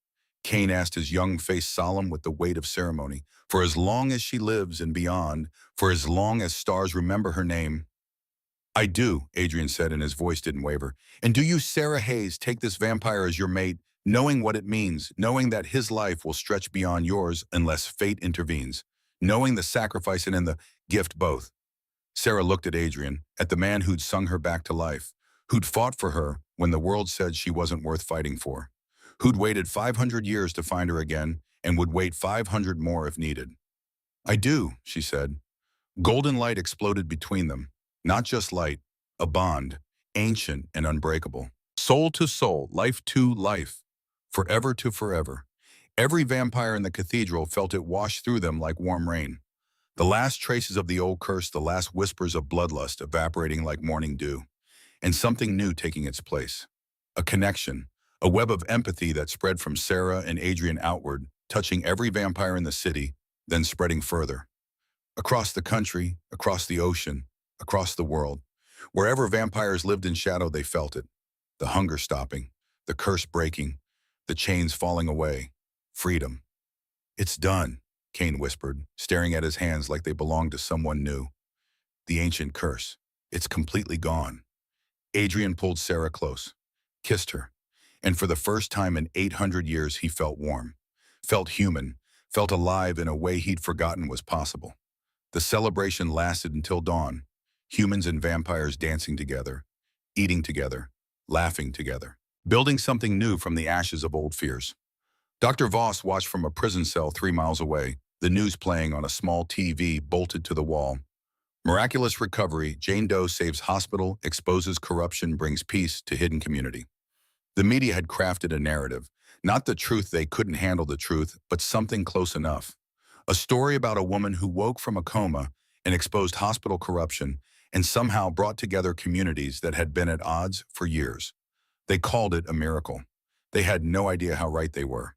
Kane asked, his young face solemn with the weight of ceremony. "For as long as she lives and beyond, for as long as stars remember her name." "I do," Adrian said, and his voice didn't waver. "And do you, Sarah Hayes, take this vampire as your mate, knowing what it means, knowing that his life will stretch beyond yours unless fate intervenes, knowing the sacrifice and in the gift both?" Sarah looked at Adrian, at the man who'd sung her back to life, who'd fought for her when the world said she wasn't worth fighting for, who'd waited 500 years to find her again and would wait 500 more if needed. "I do," she said. Golden light exploded between them. Not just light, a bond, ancient and unbreakable. Soul to soul, life to life, forever to forever. Every vampire in the cathedral felt it wash through them like warm rain. The last traces of the old curse, the last whispers of bloodlust evaporating like morning dew, and something new taking its place. A connection, a web of empathy that spread from Sarah and Adrian outward, touching every vampire in the city, then spreading further. Across the country, across the ocean, across the world. Wherever vampires lived in shadow, they felt it. The hunger stopping, the curse breaking, the chains falling away. Freedom. "It's done," Kane whispered, staring at his hands like they belonged to someone new. "The ancient curse. It's completely gone." Adrian pulled Sarah close, kissed her. And for the first time in 800 years, he felt warm, felt human, felt alive in a way he'd forgotten was possible. The celebration lasted until dawn, humans and vampires dancing together, eating together, laughing together, building something new from the ashes of old fears. Dr. Voss watched from a prison cell 3 miles away, the news playing on a small TV bolted to the wall. Miraculous recovery, Jane Doe saves hospital, exposes corruption, brings peace to hidden community. The media had crafted a narrative, not the truth, they couldn't handle the truth, but something close enough. A story about a woman who woke from a coma and exposed hospital corruption and somehow brought together communities that had been at odds for years. They called it a miracle. They had no idea how right they were.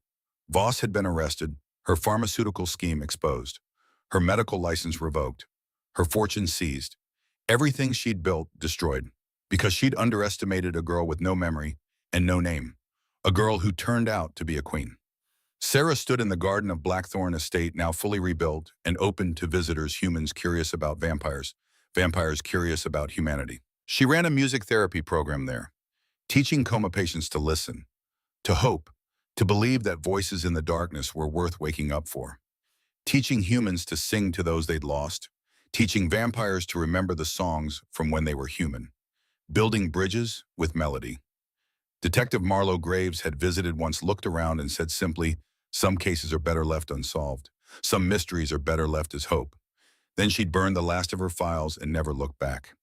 Voss had been arrested, her pharmaceutical scheme exposed, her medical license revoked, her fortune seized, everything she'd built destroyed, because she'd underestimated a girl with no memory and no name, a girl who turned out to be a queen. Sarah stood in the garden of Blackthorn Estate, now fully rebuilt and open to visitors, humans curious about vampires, vampires curious about humanity. She ran a music therapy program there, teaching coma patients to listen, to hope, to believe that voices in the darkness were worth waking up for, teaching humans to sing to those they'd lost, teaching vampires to remember the songs from when they were human, building bridges with melody. Detective Marlowe Graves had visited once, looked around and said simply, "Some cases are better left unsolved. Some mysteries are better left as hope." Then she'd burned the last of her files and never looked back.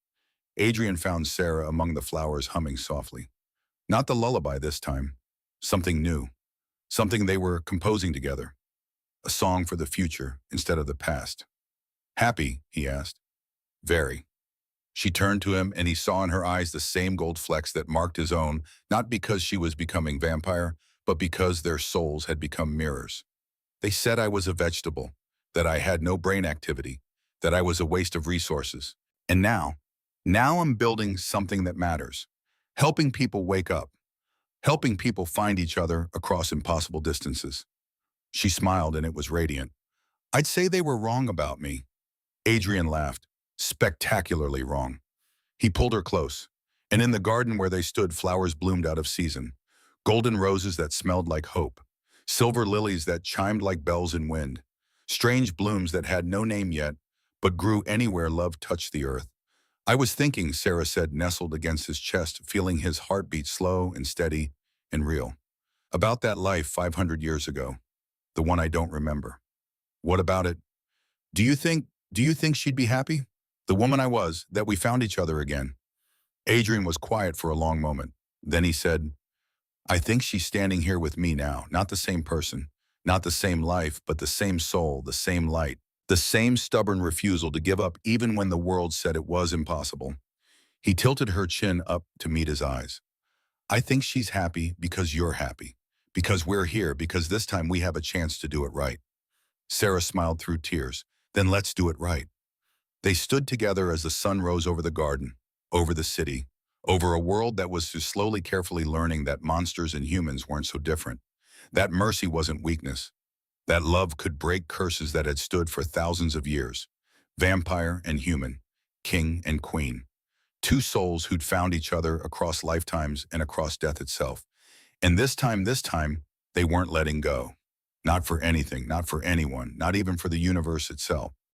Adrian found Sarah among the flowers, humming softly. Not the lullaby this time. Something new. Something they were composing together. A song for the future instead of the past. "Happy?" he asked. "Very." She turned to him, and he saw in her eyes the same gold flecks that marked his own, not because she was becoming vampire, but because their souls had become mirrors. "They said I was a vegetable, that I had no brain activity, that I was a waste of resources. And now I'm building something that matters, helping people wake up, helping people find each other across impossible distances." She smiled, and it was radiant. "I'd say they were wrong about me." Adrian laughed. "Spectacularly wrong." He pulled her close, and in the garden where they stood, flowers bloomed out of season. Golden roses that smelled like hope, silver lilies that chimed like bells in wind, strange blooms that had no name yet, but grew anywhere love touched the earth. "I was thinking," Sarah said, nestled against his chest, feeling his heartbeat slow and steady and real, "about that life 500 years ago, the one I don't remember." "What about it? Do you think she'd be happy? The woman I was, that we found each other again?" Adrian was quiet for a long moment. Then he said, "I think she's standing here with me now, not the same person, not the same life, but the same soul, the same light, the same stubborn refusal to give up even when the world said it was impossible." He tilted her chin up to meet his eyes. "I think she's happy because you're happy, because we're here, because this time we have a chance to do it right." Sarah smiled through tears. "Then let's do it right." They stood together as the sun rose over the garden, over the city, over a world that was slowly, carefully learning that monsters and humans weren't so different, that mercy wasn't weakness, that love could break curses that had stood for thousands of years. Vampire and human, king and queen, two souls who'd found each other across lifetimes and across death itself. And this time, they weren't letting go. Not for anything, not for anyone, not even for the universe itself.